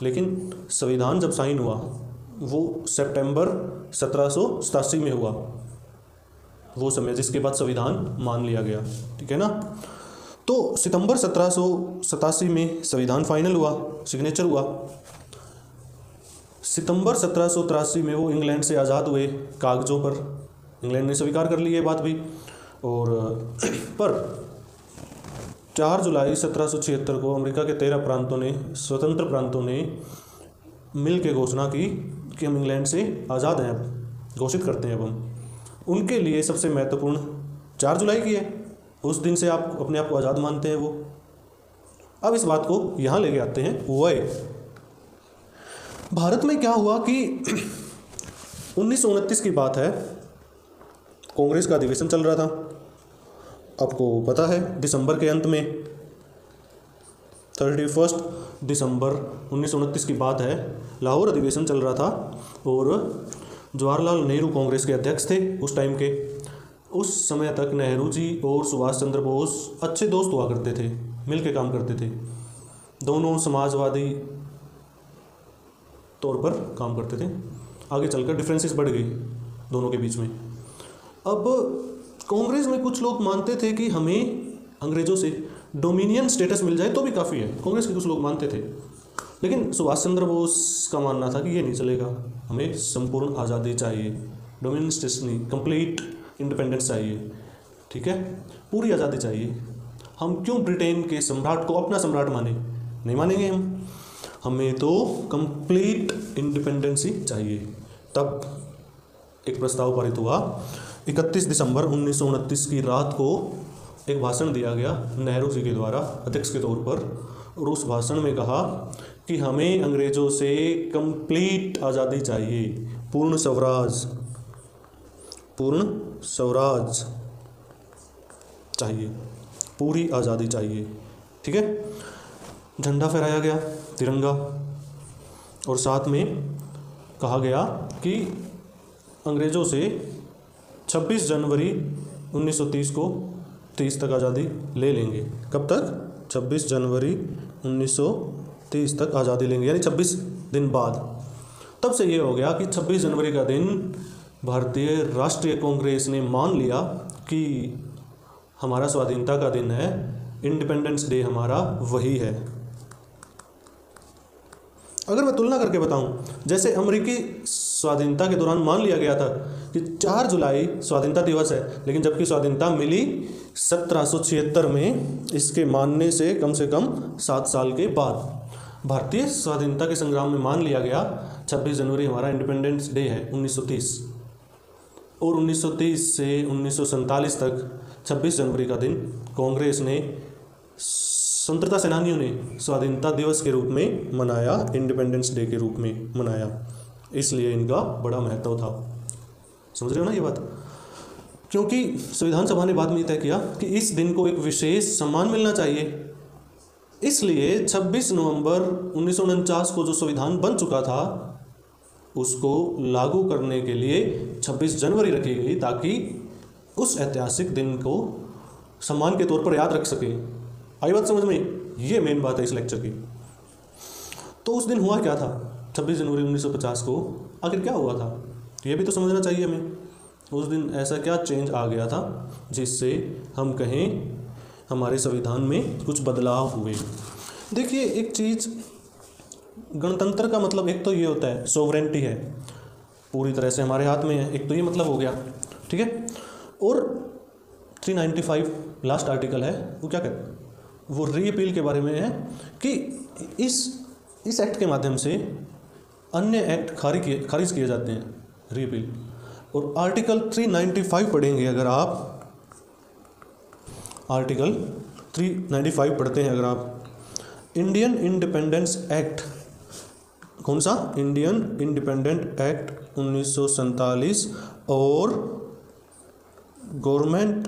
लेकिन संविधान जब साइन हुआ वो सितंबर 1787 में हुआ, वो समय जिसके बाद संविधान मान लिया गया, ठीक है ना। तो सितंबर 1787 में संविधान फाइनल हुआ, सिग्नेचर हुआ। सितंबर 1783 में वो इंग्लैंड से आज़ाद हुए, कागजों पर इंग्लैंड ने स्वीकार कर ली ये बात भी। और पर 4 जुलाई 1776 को अमेरिका के 13 प्रांतों ने, स्वतंत्र प्रांतों ने मिल के घोषणा की कि हम इंग्लैंड से आज़ाद हैं, अब घोषित करते हैं अब हम। उनके लिए सबसे महत्वपूर्ण 4 जुलाई की है, उस दिन से आप अपने आप को आज़ाद मानते हैं वो। अब इस बात को यहाँ लेके आते हैं वही भारत में क्या हुआ कि 1929 की बात है, कांग्रेस का अधिवेशन चल रहा था, आपको पता है, दिसंबर के अंत में 31 दिसंबर 1929 की बात है, लाहौर अधिवेशन चल रहा था, और जवाहरलाल नेहरू कांग्रेस के अध्यक्ष थे उस टाइम के। उस समय तक नेहरू जी और सुभाष चंद्र बोस अच्छे दोस्त हुआ करते थे, मिल के काम करते थे, दोनों समाजवादी तौर पर काम करते थे। आगे चलकर डिफरेंसेस बढ़ गई दोनों के बीच में। अब कांग्रेस में कुछ लोग मानते थे कि हमें अंग्रेज़ों से डोमिनियन स्टेटस मिल जाए तो भी काफ़ी है, कांग्रेस के कुछ लोग मानते थे। लेकिन सुभाष चंद्र बोस का मानना था कि ये नहीं चलेगा, हमें संपूर्ण आज़ादी चाहिए, डोमिनियन स्टेटस नहीं, कंप्लीट इंडिपेंडेंस चाहिए, ठीक है, पूरी आज़ादी चाहिए। हम क्यों ब्रिटेन के सम्राट को अपना सम्राट माने, नहीं मानेंगे हम, हमें तो कंप्लीट इंडिपेंडेंसी चाहिए। तब एक प्रस्ताव पारित हुआ, 31 दिसंबर 1929 की रात को एक भाषण दिया गया नेहरू जी के द्वारा अध्यक्ष के तौर पर, और उस भाषण में कहा कि हमें अंग्रेज़ों से कंप्लीट आज़ादी चाहिए, पूर्ण स्वराज चाहिए, पूरी आज़ादी चाहिए, ठीक है। झंडा फहराया गया, तिरंगा, और साथ में कहा गया कि अंग्रेज़ों से 26 जनवरी 1930 को 30 तक आज़ादी ले लेंगे। कब तक? 26 जनवरी 1930 तक आज़ादी लेंगे, यानी 26 दिन बाद। तब से ये हो गया कि 26 जनवरी का दिन भारतीय राष्ट्रीय कांग्रेस ने मान लिया कि हमारा स्वाधीनता का दिन है, इंडिपेंडेंस डे हमारा वही है, अगर मैं तुलना करके बताऊं, जैसे अमेरिकी स्वाधीनता के दौरान मान लिया गया था कि 4 जुलाई स्वाधीनता दिवस है, लेकिन जबकि स्वाधीनता मिली 1776 में, इसके मानने से कम 7 साल के बाद भारतीय स्वाधीनता के संग्राम में मान लिया गया 26 जनवरी हमारा इंडिपेंडेंस डे है 1930। और 1930 से 1947 तक 26 जनवरी का दिन कांग्रेस ने, स्वतंत्रता सेनानियों ने स्वाधीनता दिवस के रूप में मनाया, इंडिपेंडेंस डे के रूप में मनाया, इसलिए इनका बड़ा महत्व था। समझ रहे हो ना ये बात? क्योंकि संविधान सभा ने बाद में तय किया कि इस दिन को एक विशेष सम्मान मिलना चाहिए, इसलिए 26 नवंबर 1949 को जो संविधान बन चुका था उसको लागू करने के लिए 26 जनवरी रखी गई, ताकि उस ऐतिहासिक दिन को सम्मान के तौर पर याद रख सके। आई बात समझ में? ये मेन बात है इस लेक्चर की। तो उस दिन हुआ क्या था 26 जनवरी 1950 को? आखिर क्या हुआ था ये भी तो समझना चाहिए हमें। उस दिन ऐसा क्या चेंज आ गया था जिससे हम कहें हमारे संविधान में कुछ बदलाव हुए? देखिए, एक चीज़, गणतंत्र का मतलब एक तो ये होता है सोवरेंटी है, पूरी तरह से हमारे हाथ में है, एक तो ये मतलब हो गया, ठीक है। और 395 लास्ट आर्टिकल है, वो क्या कहता है? वो रीअपील के बारे में है कि इस एक्ट के माध्यम से अन्य एक्ट खारिज किए जाते हैं, रीअपील। और आर्टिकल 395 पढ़ेंगे अगर आप, आर्टिकल 395 पढ़ते हैं अगर आप, इंडियन इंडिपेंडेंस एक्ट, कौन सा? इंडियन इंडिपेंडेंट एक्ट 1947 और गवर्नमेंट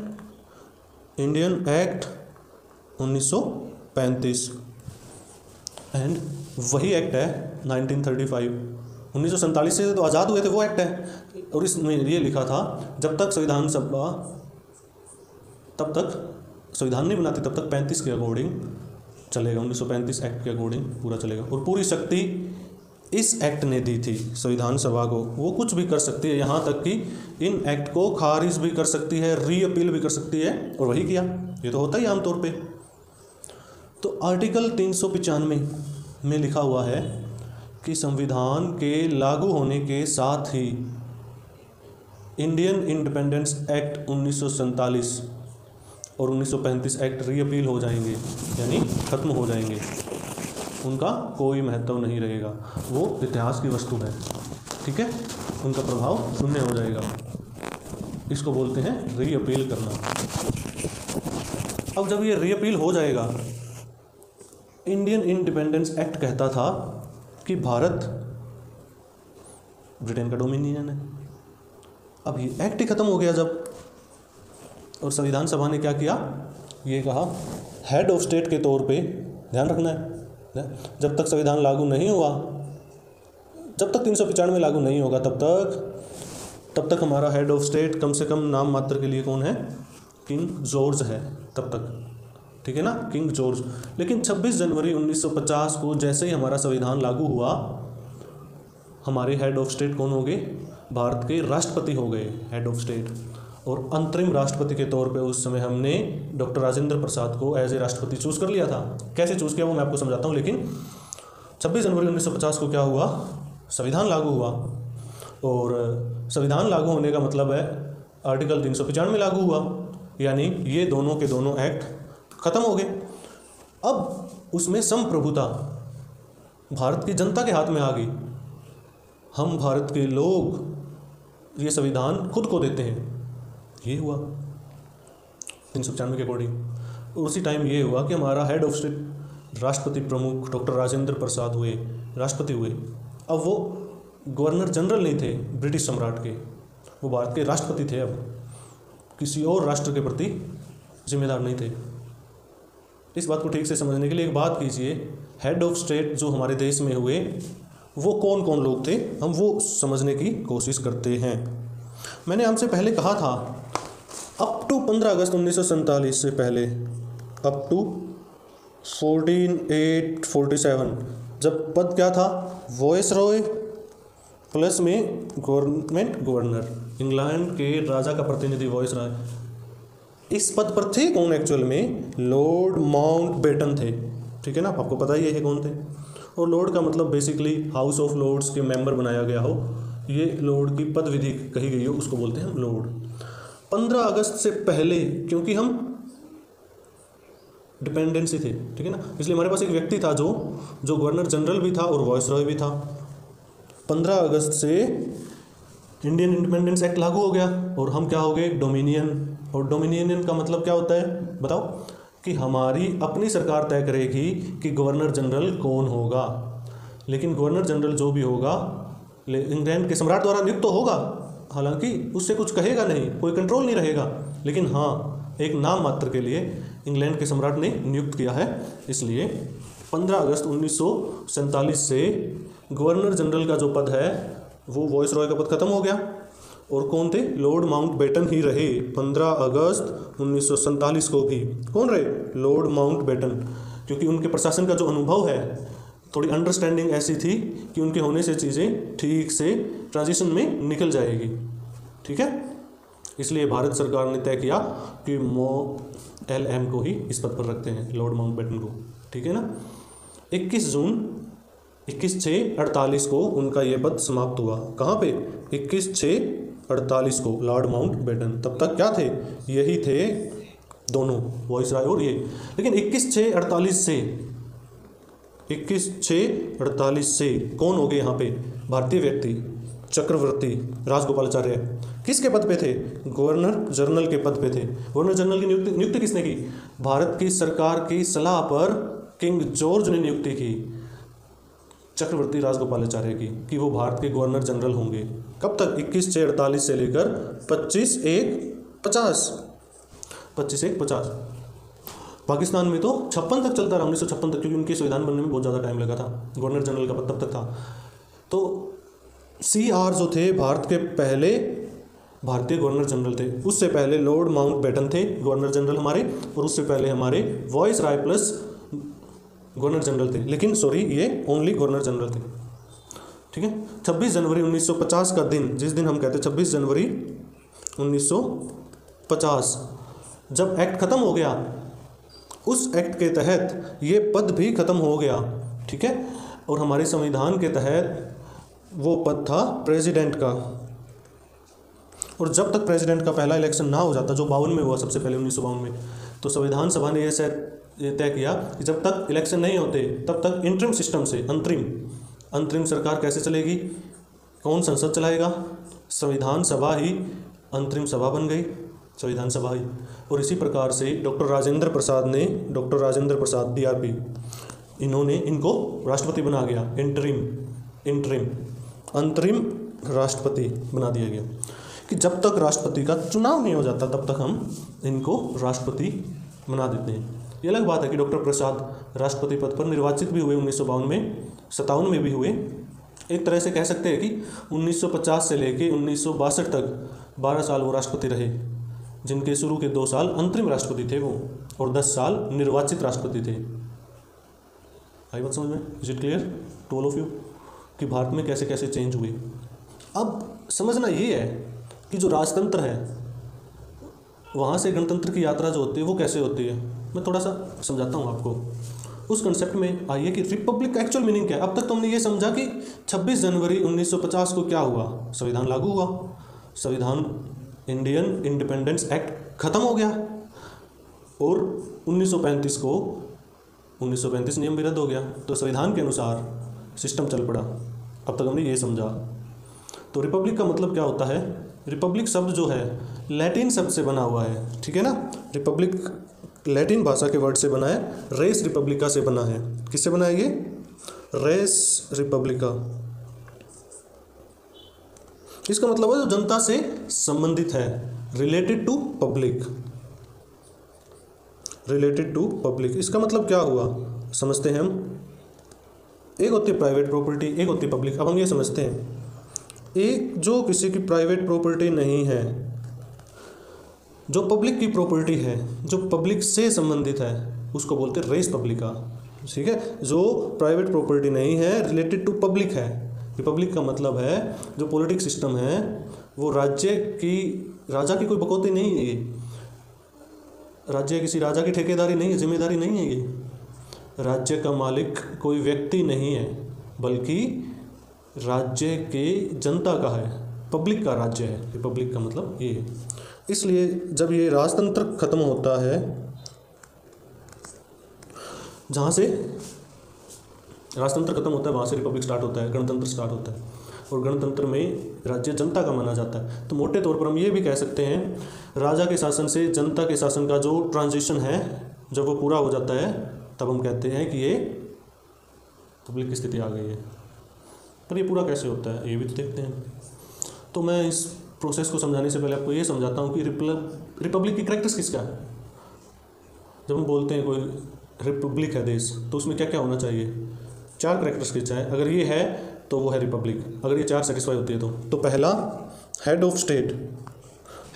इंडियन एक्ट 1935, एंड वही एक्ट है 1935। 1947 से तो आज़ाद हुए थे, वो एक्ट है। और इसमें ये लिखा था जब तक संविधान सभा, तब तक संविधान नहीं बनाती तब तक 35 के अकॉर्डिंग चलेगा, 1935 एक्ट के अकॉर्डिंग पूरा चलेगा। और पूरी शक्ति इस एक्ट ने दी थी संविधान सभा को, वो कुछ भी कर सकती है, यहाँ तक कि इन एक्ट को खारिज भी कर सकती है, रीअपील भी कर सकती है, और वही किया। ये तो होता ही आमतौर पे। तो आर्टिकल 395 में लिखा हुआ है कि संविधान के लागू होने के साथ ही इंडियन इंडिपेंडेंस एक्ट 1947 और 1935 एक्ट रीअपील हो जाएंगे, यानी ख़त्म हो जाएंगे, उनका कोई महत्व नहीं रहेगा, वो इतिहास की वस्तु है, ठीक है, उनका प्रभाव शून्य हो जाएगा। इसको बोलते हैं रीअपील करना। अब जब ये रीअपील हो जाएगा, इंडियन इंडिपेंडेंस एक्ट कहता था कि भारत ब्रिटेन का डोमिनियन है। अब ये एक्ट ही ख़त्म हो गया जब, और संविधान सभा ने क्या किया? ये कहा हेड ऑफ स्टेट के तौर पे ध्यान रखना है, जब तक संविधान लागू नहीं हुआ, जब तक 395 लागू नहीं होगा तब तक हमारा हेड ऑफ स्टेट कम से कम नाम मात्र के लिए कौन है? किंग जॉर्ज है तब तक, ठीक है ना, किंग जॉर्ज। लेकिन 26 जनवरी 1950 को जैसे ही हमारा संविधान लागू हुआ, हमारे हेड ऑफ स्टेट कौन हो गए? भारत के राष्ट्रपति हो गए हेड ऑफ स्टेट। और अंतरिम राष्ट्रपति के तौर पे उस समय हमने डॉक्टर राजेंद्र प्रसाद को एज ए राष्ट्रपति चूज़ कर लिया था। कैसे चूज़ किया वो मैं आपको समझाता हूँ। लेकिन 26 जनवरी 1950 को क्या हुआ? संविधान लागू हुआ, और संविधान लागू होने का मतलब है आर्टिकल 395 लागू हुआ, यानी ये दोनों के दोनों एक्ट ख़त्म हो गए। अब उसमें संप्रभुता भारत की जनता के हाथ में आ गई। हम भारत के लोग ये संविधान खुद को देते हैं, ये हुआ 395 के अकॉर्डिंग। और उसी टाइम ये हुआ कि हमारा हेड ऑफ स्टेट राष्ट्रपति प्रमुख डॉक्टर राजेंद्र प्रसाद हुए, राष्ट्रपति हुए। अब वो गवर्नर जनरल नहीं थे ब्रिटिश सम्राट के, वो भारत के राष्ट्रपति थे। अब किसी और राष्ट्र के प्रति जिम्मेदार नहीं थे। इस बात को ठीक से समझने के लिए एक बात कीजिए, हेड ऑफ स्टेट जो हमारे देश में हुए वो कौन कौन लोग थे, हम वो समझने की कोशिश करते हैं। मैंने आपसे पहले कहा था अप टू 15 अगस्त 1947 से पहले, अप टू 14/8/47 जब पद क्या था? वॉइस रॉय प्लस में गवर्नमेंट गवर्नर, इंग्लैंड के राजा का प्रतिनिधि वॉइस रॉय। इस पद पर थे कौन एक्चुअल में? लॉर्ड माउंटबेटन थे। ठीक है ना, आपको पता ही है कौन थे। और लॉर्ड का मतलब बेसिकली हाउस ऑफ लॉर्ड्स के मेंबर बनाया गया हो, ये लॉर्ड की पद विधि कही गई हो, उसको बोलते हैं लॉर्ड। 15 अगस्त से पहले, क्योंकि हम डिपेंडेंसी थे, ठीक है ना, इसलिए हमारे पास एक व्यक्ति था जो गवर्नर जनरल भी था और वॉइसरॉय भी था। 15 अगस्त से इंडियन इंडिपेंडेंस एक्ट लागू हो गया और हम क्या हो गए, डोमिनियन। और डोमिनियन का मतलब क्या होता है बताओ, कि हमारी अपनी सरकार तय करेगी कि गवर्नर जनरल कौन होगा, लेकिन गवर्नर जनरल जो भी होगा इंग्लैंड के सम्राट द्वारा नियुक्त तो होगा, हालांकि उससे कुछ कहेगा नहीं, कोई कंट्रोल नहीं रहेगा, लेकिन हाँ एक नाम मात्र के लिए इंग्लैंड के सम्राट ने नियुक्त किया है। इसलिए 15 अगस्त 1947 से गवर्नर जनरल का जो पद है वो वॉइसरॉय का पद खत्म हो गया, और कौन थे, लॉर्ड माउंटबेटन ही रहे 15 अगस्त 1947 को भी। कौन रहे, लॉर्ड माउंटबेटन, क्योंकि उनके प्रशासन का जो अनुभव है, थोड़ी अंडरस्टैंडिंग ऐसी थी कि उनके होने से चीज़ें ठीक से ट्रांजिशन में निकल जाएगी, ठीक है। इसलिए भारत सरकार ने तय किया कि LM को ही इस पद पर रखते हैं, लॉर्ड माउंटबेटन को, ठीक है ना। 21 जून 21/6/48 को उनका ये पद समाप्त हुआ। कहाँ पे, 21/6/48 को लॉर्ड माउंटबेटन। तब तक क्या थे, यही थे दोनों, वॉइसरॉय और ये। लेकिन 21/6/48 से कौन हो गए यहाँ पे, भारतीय व्यक्ति, चक्रवर्ती राजगोपालाचार्य। किसके पद पे थे, गवर्नर जनरल के पद पे थे। गवर्नर जनरल की नियुक्ति किसने की, भारत की सरकार की सलाह पर किंग जॉर्ज ने नियुक्ति की चक्रवर्ती राजगोपालाचार्य की, कि वो भारत के गवर्नर जनरल होंगे। कब तक, 21/6/48 से लेकर 25/1/50। पाकिस्तान में तो 56 तक चलता रहा, 1956 तक, क्योंकि उनके संविधान बनने में बहुत ज़्यादा टाइम लगा था। गवर्नर जनरल का पद तब तक था। तो CR जो थे भारत के पहले भारतीय गवर्नर जनरल थे। उससे पहले लॉर्ड माउंटबेटन थे गवर्नर जनरल हमारे, और उससे पहले हमारे वॉइसरॉय प्लस गवर्नर जनरल थे। लेकिन सॉरी, ये ओनली गवर्नर जनरल थे, ठीक है। 26 जनवरी 1950 का दिन, जिस दिन हम कहते हैं 26 जनवरी 1950, जब एक्ट खत्म हो गया, उस एक्ट के तहत ये पद भी खत्म हो गया, ठीक है। और हमारे संविधान के तहत वो पद था प्रेसिडेंट का। और जब तक प्रेसिडेंट का पहला इलेक्शन ना हो जाता, जो 52 में हुआ सबसे पहले 1952 में, तो संविधान सभा ने ये तय किया कि जब तक इलेक्शन नहीं होते तब तक इंटरिम सिस्टम से, अंतरिम सरकार कैसे चलेगी, कौन संसद चलाएगा, संविधान सभा ही अंतरिम सभा बन गई, संविधान सभा ही। और इसी प्रकार से डॉक्टर राजेंद्र प्रसाद DRP, इन्होंने इनको राष्ट्रपति बना गया, अंतरिम राष्ट्रपति बना दिया गया, कि जब तक राष्ट्रपति का चुनाव नहीं हो जाता तब तक हम इनको राष्ट्रपति बना देते हैं। ये अलग बात है कि डॉक्टर प्रसाद राष्ट्रपति पद पर निर्वाचित भी हुए 1952 में, 57 में भी हुए। एक तरह से कह सकते हैं कि 1950 से लेके 1962 तक 12 साल वो राष्ट्रपति रहे, जिनके शुरू के 2 साल अंतरिम राष्ट्रपति थे वो, और 10 साल निर्वाचित राष्ट्रपति थे। आई बात समझ में, is it clear to all of you, कि भारत में कैसे कैसे चेंज हुए। अब समझना ये है कि जो राजतंत्र है, वहाँ से गणतंत्र की यात्रा जो होती है वो कैसे होती है। मैं थोड़ा सा समझाता हूँ आपको। उस कंसेप्ट में आइए कि रिपब्लिक का एक्चुअल मीनिंग क्या है। अब तक तो हमने ये समझा कि 26 जनवरी 1950 को क्या हुआ, संविधान लागू हुआ, संविधान इंडियन इंडिपेंडेंस एक्ट खत्म हो गया, और 1935 नियम भी रद्द हो गया, तो संविधान के अनुसार सिस्टम चल पड़ा। अब तक हमने ये समझा। तो रिपब्लिक का मतलब क्या होता है, रिपब्लिक शब्द जो है लैटिन शब्द से बना हुआ है, ठीक है ना। रिपब्लिक लैटिन भाषा के वर्ड से बना है, रेस रिपब्लिका से बना है। किससे बना है ये, रेस रिपब्लिका। इसका मतलब है जो जनता से संबंधित है, रिलेटेड टू पब्लिक। इसका मतलब क्या हुआ, समझते हैं हम। एक होती है प्राइवेट प्रॉपर्टी, एक होती है पब्लिक। अब हम ये समझते हैं, एक जो किसी की प्राइवेट प्रॉपर्टी नहीं है, जो पब्लिक की प्रॉपर्टी है, जो पब्लिक से संबंधित है, उसको बोलते हैं रेस पब्लिका, ठीक है। जो प्राइवेट प्रॉपर्टी नहीं है, रिलेटेड टू पब्लिक है। रिपब्लिक का मतलब है जो पॉलिटिक्स सिस्टम है वो राजा की कोई बकौती नहीं है, ये राज्य किसी राजा की ठेकेदारी नहीं है, जिम्मेदारी नहीं है ये। राज्य का मालिक कोई व्यक्ति नहीं है, बल्कि राज्य के जनता का है, पब्लिक का राज्य है। रिपब्लिक का मतलब ये है। इसलिए जब ये राजतंत्र खत्म होता है, जहाँ से राजतंत्र खत्म होता है वहाँ से रिपब्लिक स्टार्ट होता है, गणतंत्र स्टार्ट होता है, और गणतंत्र में राज्य जनता का माना जाता है। तो मोटे तौर पर हम ये भी कह सकते हैं, राजा के शासन से जनता के शासन का जो ट्रांजिशन है, जब वो पूरा हो जाता है तब हम कहते हैं कि ये पब्लिक की स्थिति आ गई है। पर ये पूरा कैसे होता है ये भी तो देखते हैं। तो मैं इस प्रोसेस को समझाने से पहले आपको ये समझाता हूँ कि रिपब्लिक की कैरेक्टरिस्टिक्स क्या है। जब हम बोलते हैं कोई रिपब्लिक है देश, तो उसमें क्या क्या होना चाहिए? 4 कैरेक्टरिस्टिक्स हैं। अगर ये है तो वो है रिपब्लिक, अगर ये 4 सेटिस्फाई होती है तो पहला, head of state.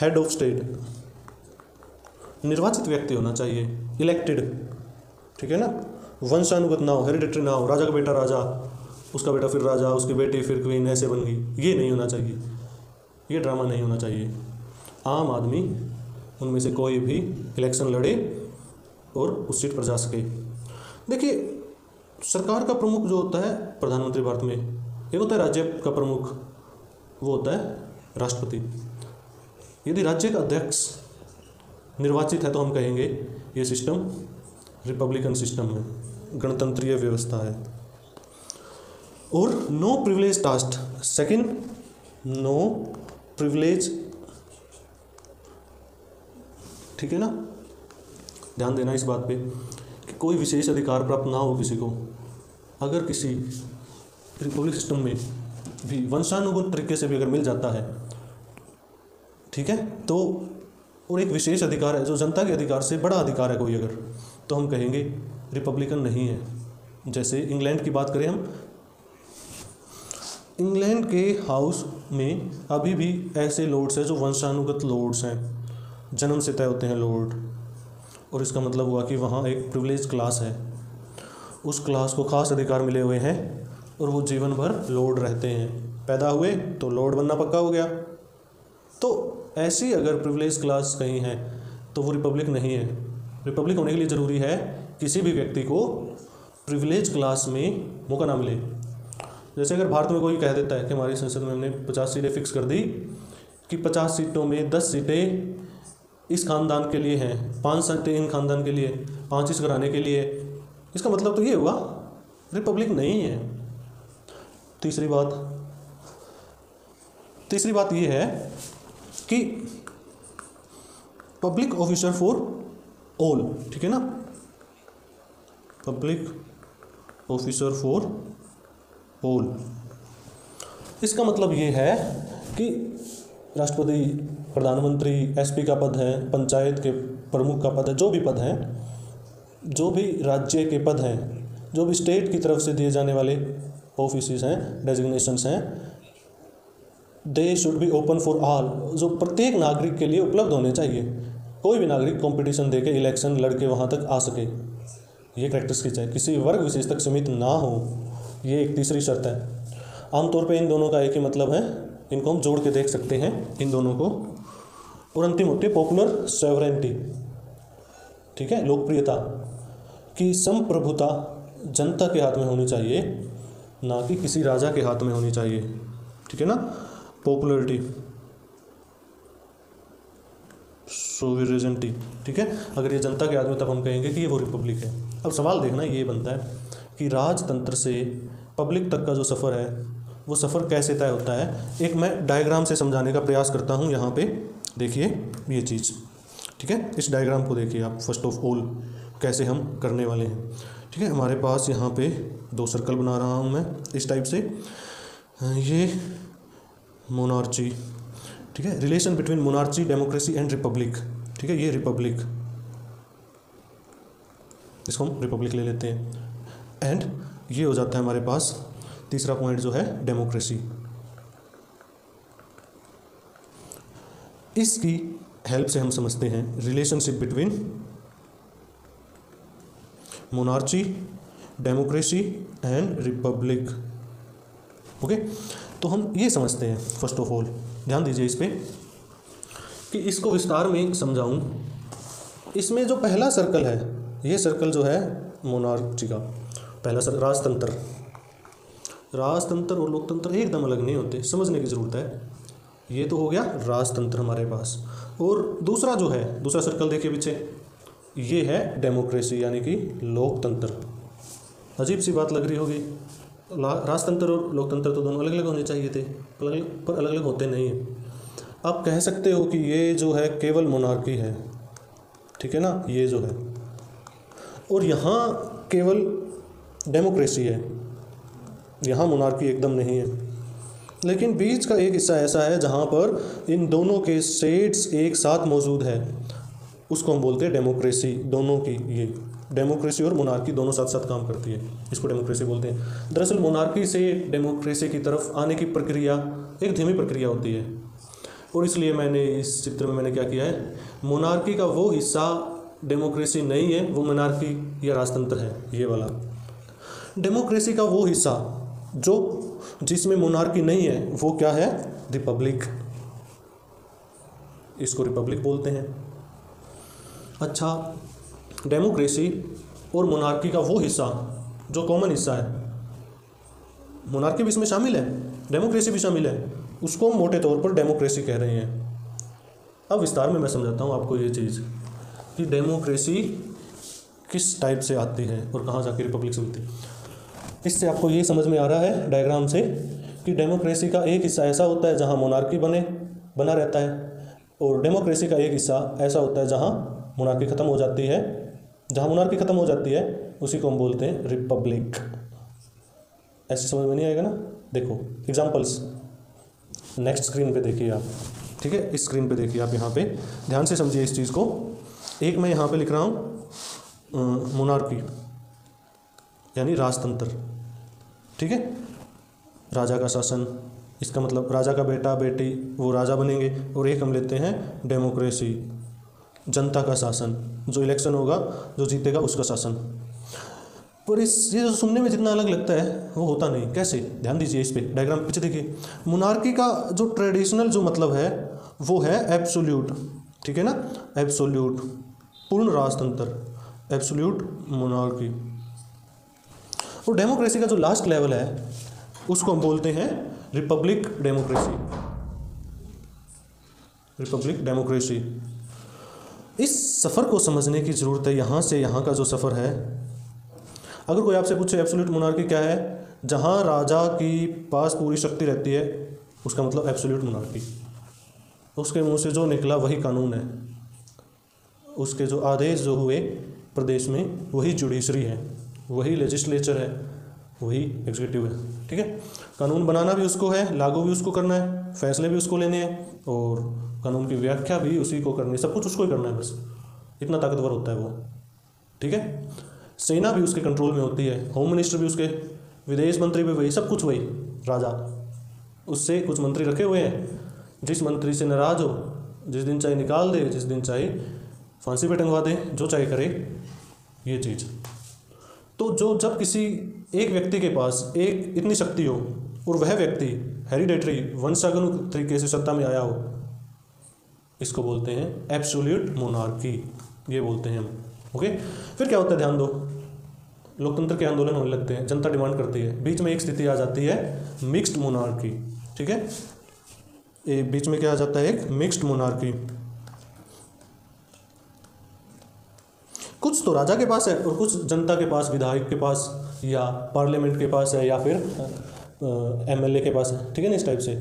Head of state निर्वाचित व्यक्ति होना चाहिए, इलेक्टेड, ठीक है ना। वंशानुगत ना हो, हेरिडिटरी ना हो, राजा का बेटा राजा, उसका बेटा फिर राजा, उसकी बेटी फिर क्वीन, ऐसे बन गई, ये नहीं होना चाहिए। ये ड्रामा नहीं होना चाहिए। आम आदमी उनमें से कोई भी इलेक्शन लड़े और उस सीट पर जा सके। देखिए, सरकार का प्रमुख जो होता है प्रधानमंत्री भारत में, एक होता है राज्य का प्रमुख, वो होता है राष्ट्रपति। यदि राज्य का अध्यक्ष निर्वाचित है तो हम कहेंगे ये सिस्टम रिपब्लिकन सिस्टम है, गणतंत्रीय व्यवस्था है। और no privilege task, second, no privilege, ठीक है ना। ध्यान देना इस बात पे कि कोई विशेष अधिकार प्राप्त ना हो किसी को। अगर किसी रिपब्लिक सिस्टम में भी वंशानुगत तरीके से भी अगर मिल जाता है, ठीक है, तो और एक विशेष अधिकार है जो जनता के अधिकार से बड़ा अधिकार है कोई अगर, तो हम कहेंगे रिपब्लिकन नहीं है। जैसे इंग्लैंड की बात करें हम, इंग्लैंड के हाउस में अभी भी ऐसे लॉर्ड्स हैं जो वंशानुगत लॉर्ड्स हैं, जन्म से तय होते हैं लॉर्ड, और इसका मतलब हुआ कि वहाँ एक प्रिविलेज क्लास है, उस क्लास को खास अधिकार मिले हुए हैं और वो जीवन भर लॉर्ड रहते हैं। पैदा हुए तो लॉर्ड बनना पक्का हो गया। तो ऐसी अगर प्रिविलेज क्लास कहीं है तो वो रिपब्लिक नहीं है। रिपब्लिक होने के लिए ज़रूरी है किसी भी व्यक्ति को प्रिविलेज क्लास में मौका ना मिले। जैसे अगर भारत में कोई कह देता है कि हमारी संसद में हमने 50 सीटें फिक्स कर दी, कि 50 सीटों में 10 सीटें इस खानदान के लिए हैं, 5 सीटें इन खानदान के लिए, 5 इस घराने के लिए, इसका मतलब तो ये हुआ रिपब्लिक नहीं है। तीसरी बात ये है कि पब्लिक ऑफिसर फॉर ऑल, ठीक है ना, पब्लिक ऑफिसर फॉर ऑल। इसका मतलब ये है कि राष्ट्रपति, प्रधानमंत्री, एसपी का पद है, पंचायत के प्रमुख का पद है, जो भी पद हैं, जो भी राज्य के पद हैं, जो भी स्टेट की तरफ से दिए जाने वाले ऑफिसेस हैं, डेजिग्नेशंस हैं, they should be open for all, जो प्रत्येक नागरिक के लिए उपलब्ध होने चाहिए। कोई भी नागरिक कंपटीशन देके इलेक्शन लड़के वहाँ तक आ सके, ये कैरेक्टरिस्टिक्स है। किसी वर्ग विशेष तक सीमित ना हो, ये एक तीसरी शर्त है। आमतौर पे इन दोनों का एक ही मतलब है, इनको हम जोड़ के देख सकते हैं इन दोनों को। और अंतिम होती है पॉपुलर सॉवरेनिटी, ठीक है, लोकप्रियता की संप्रभुता जनता के हाथ में होनी चाहिए, ना कि किसी राजा के हाथ में होनी चाहिए, ठीक है ना। पॉपुलरिटी, सोवरेनिटी, ठीक है, अगर ये जनता के हाथ में तब हम कहेंगे कि ये वो रिपब्लिक है। अब सवाल देखना ये बनता है कि राजतंत्र से पब्लिक तक का जो सफ़र है वो सफ़र कैसे तय होता है। एक मैं डायग्राम से समझाने का प्रयास करता हूँ। यहाँ पे देखिए ये चीज़, ठीक है, इस डायग्राम को देखिए आप। फर्स्ट ऑफ ऑल कैसे हम करने वाले हैं, ठीक है। हमारे पास यहाँ पे 2 सर्कल बना रहा हूँ मैं इस टाइप से। ये मोनार्ची, ठीक है, relation between monarchy, democracy and Republic, ठीक है, ये रिपब्लिक, इसको हम रिपब्लिक ले लेते हैं। एंड ये हो जाता है हमारे पास तीसरा पॉइंट जो है डेमोक्रेसी। इसकी हेल्प से हम समझते हैं relationship between monarchy, democracy and Republic. Okay, तो हम ये समझते हैं फर्स्ट ऑफ ऑल, ध्यान दीजिए इस पे कि इसको विस्तार में समझाऊं। इसमें जो पहला सर्कल है, ये सर्कल जो है मोनार्ची का। पहला सर राजतंत्र। राजतंत्र और लोकतंत्र एकदम अलग नहीं होते, समझने की ज़रूरत है। ये तो हो गया राजतंत्र हमारे पास। और दूसरा जो है, दूसरा सर्कल देखिए पीछे, ये है डेमोक्रेसी यानी कि लोकतंत्र। अजीब सी बात लग रही होगी, राजतंत्र और लोकतंत्र तो दोनों अलग अलग होने चाहिए थे, पर अलग अलग होते नहीं हैं। आप कह सकते हो कि ये जो है केवल मोनार्की है, ठीक है ना, ये जो है, और यहाँ केवल डेमोक्रेसी है, यहाँ मोनार्की एकदम नहीं है। लेकिन बीच का एक हिस्सा ऐसा है जहाँ पर इन दोनों के स्टेट्स एक साथ मौजूद है, उसको हम बोलते हैं डेमोक्रेसी। दोनों की, ये डेमोक्रेसी और मोनार्की दोनों साथ साथ काम करती है, इसको डेमोक्रेसी बोलते हैं। दरअसल मोनार्की से डेमोक्रेसी की तरफ आने की प्रक्रिया एक धीमी प्रक्रिया होती है, और इसलिए मैंने इस चित्र में मैंने क्या किया है, मोनार्की का वो हिस्सा डेमोक्रेसी नहीं है, वो मोनार्की या राजतंत्र है, ये वाला। डेमोक्रेसी का वो हिस्सा जो जिसमें मोनार्की नहीं है, वो क्या है, रिपब्लिक, इसको रिपब्लिक बोलते हैं। अच्छा, डेमोक्रेसी और मोनार्की का वो हिस्सा जो कॉमन हिस्सा है, मोनार्की भी इसमें शामिल है, डेमोक्रेसी भी शामिल है, उसको हम मोटे तौर पर डेमोक्रेसी कह रहे हैं। अब विस्तार में मैं समझाता हूँ आपको ये चीज़ कि डेमोक्रेसी किस टाइप से आती है और कहाँ जाके रिपब्लिक से होती है। इससे आपको ये समझ में आ रहा है डायग्राम से कि डेमोक्रेसी का एक हिस्सा ऐसा होता है जहाँ मोनार्की बना रहता है, और डेमोक्रेसी का एक हिस्सा ऐसा होता है जहाँ मोनार्की ख़त्म हो जाती है। जहाँ मोनार्की ख़त्म हो जाती है उसी को हम बोलते हैं रिपब्लिक। ऐसे समझ में नहीं आएगा ना? देखो एग्जाम्पल्स नेक्स्ट स्क्रीन पे देखिए आप, ठीक है, इस स्क्रीन पे देखिए आप, यहाँ पे ध्यान से समझिए इस चीज़ को। एक मैं यहाँ पे लिख रहा हूँ मोनार्की यानी राजतंत्र, ठीक है, राजा का शासन, इसका मतलब राजा का बेटा बेटी वो राजा बनेंगे। और एक हम लेते हैं डेमोक्रेसी, जनता का शासन, जो इलेक्शन होगा जो जीतेगा उसका शासन। पर ये जो सुनने में जितना अलग लगता है वो होता नहीं। कैसे? ध्यान दीजिए इस पे, डायग्राम पीछे देखिए। मोनार्की का जो ट्रेडिशनल जो मतलब है वो है एब्सोल्यूट, ठीक है ना, एब्सोल्यूट पूर्ण राजतंत्र, एब्सोल्यूट मोनार्की। और डेमोक्रेसी का जो लास्ट लेवल है उसको हम बोलते हैं रिपब्लिक डेमोक्रेसी, रिपब्लिक डेमोक्रेसी। इस सफ़र को समझने की ज़रूरत है, यहाँ से यहाँ का जो सफ़र है। अगर कोई आपसे पूछे एब्सोल्यूट मोनार्की क्या है, जहाँ राजा की पास पूरी शक्ति रहती है, उसका मतलब एब्सोल्यूट मोनार्की। उसके मुंह से जो निकला वही कानून है, उसके जो आदेश जो हुए प्रदेश में वही जुडिशरी है, वही लेजिस्लेचर है, वही एग्जीक्यूटिव है, ठीक है। कानून बनाना भी उसको है, लागू भी उसको करना है, फैसले भी उसको लेने हैं, और कानून की व्याख्या भी उसी को करनी है, सब कुछ उसको ही करना है, बस इतना ताकतवर होता है वो, ठीक है। सेना भी उसके कंट्रोल में होती है, होम मिनिस्टर भी उसके, विदेश मंत्री भी वही, सब कुछ वही राजा। उससे कुछ मंत्री रखे हुए हैं, जिस मंत्री से नाराज हो जिस दिन चाहे निकाल दे, जिस दिन चाहे फांसी पे टंगवा दे, जो चाहे करे, ये चीज़। तो जब किसी एक व्यक्ति के पास एक इतनी शक्ति हो और वह व्यक्ति हेरिडेटरी वंशानुगत तरीके से सत्ता में आया हो, इसको बोलते हैं एब्सोल्यूट मोनार्की, ये बोलते हैं हम, ओके। फिर क्या होता है, ध्यान दो, लोकतंत्र के आंदोलन होने लगते हैं, जनता डिमांड करती है, बीच में एक स्थिति आ जाती है मिक्स्ड मोनार्की, ठीक है। एक बीच में क्या आ जाता है, एक मिक्स्ड मोनार्की। कुछ तो राजा के पास है और कुछ जनता के पास, विधायक के पास या पार्लियामेंट के पास है या फिर एमएलए के पास है, ठीक है ना, इस टाइप से।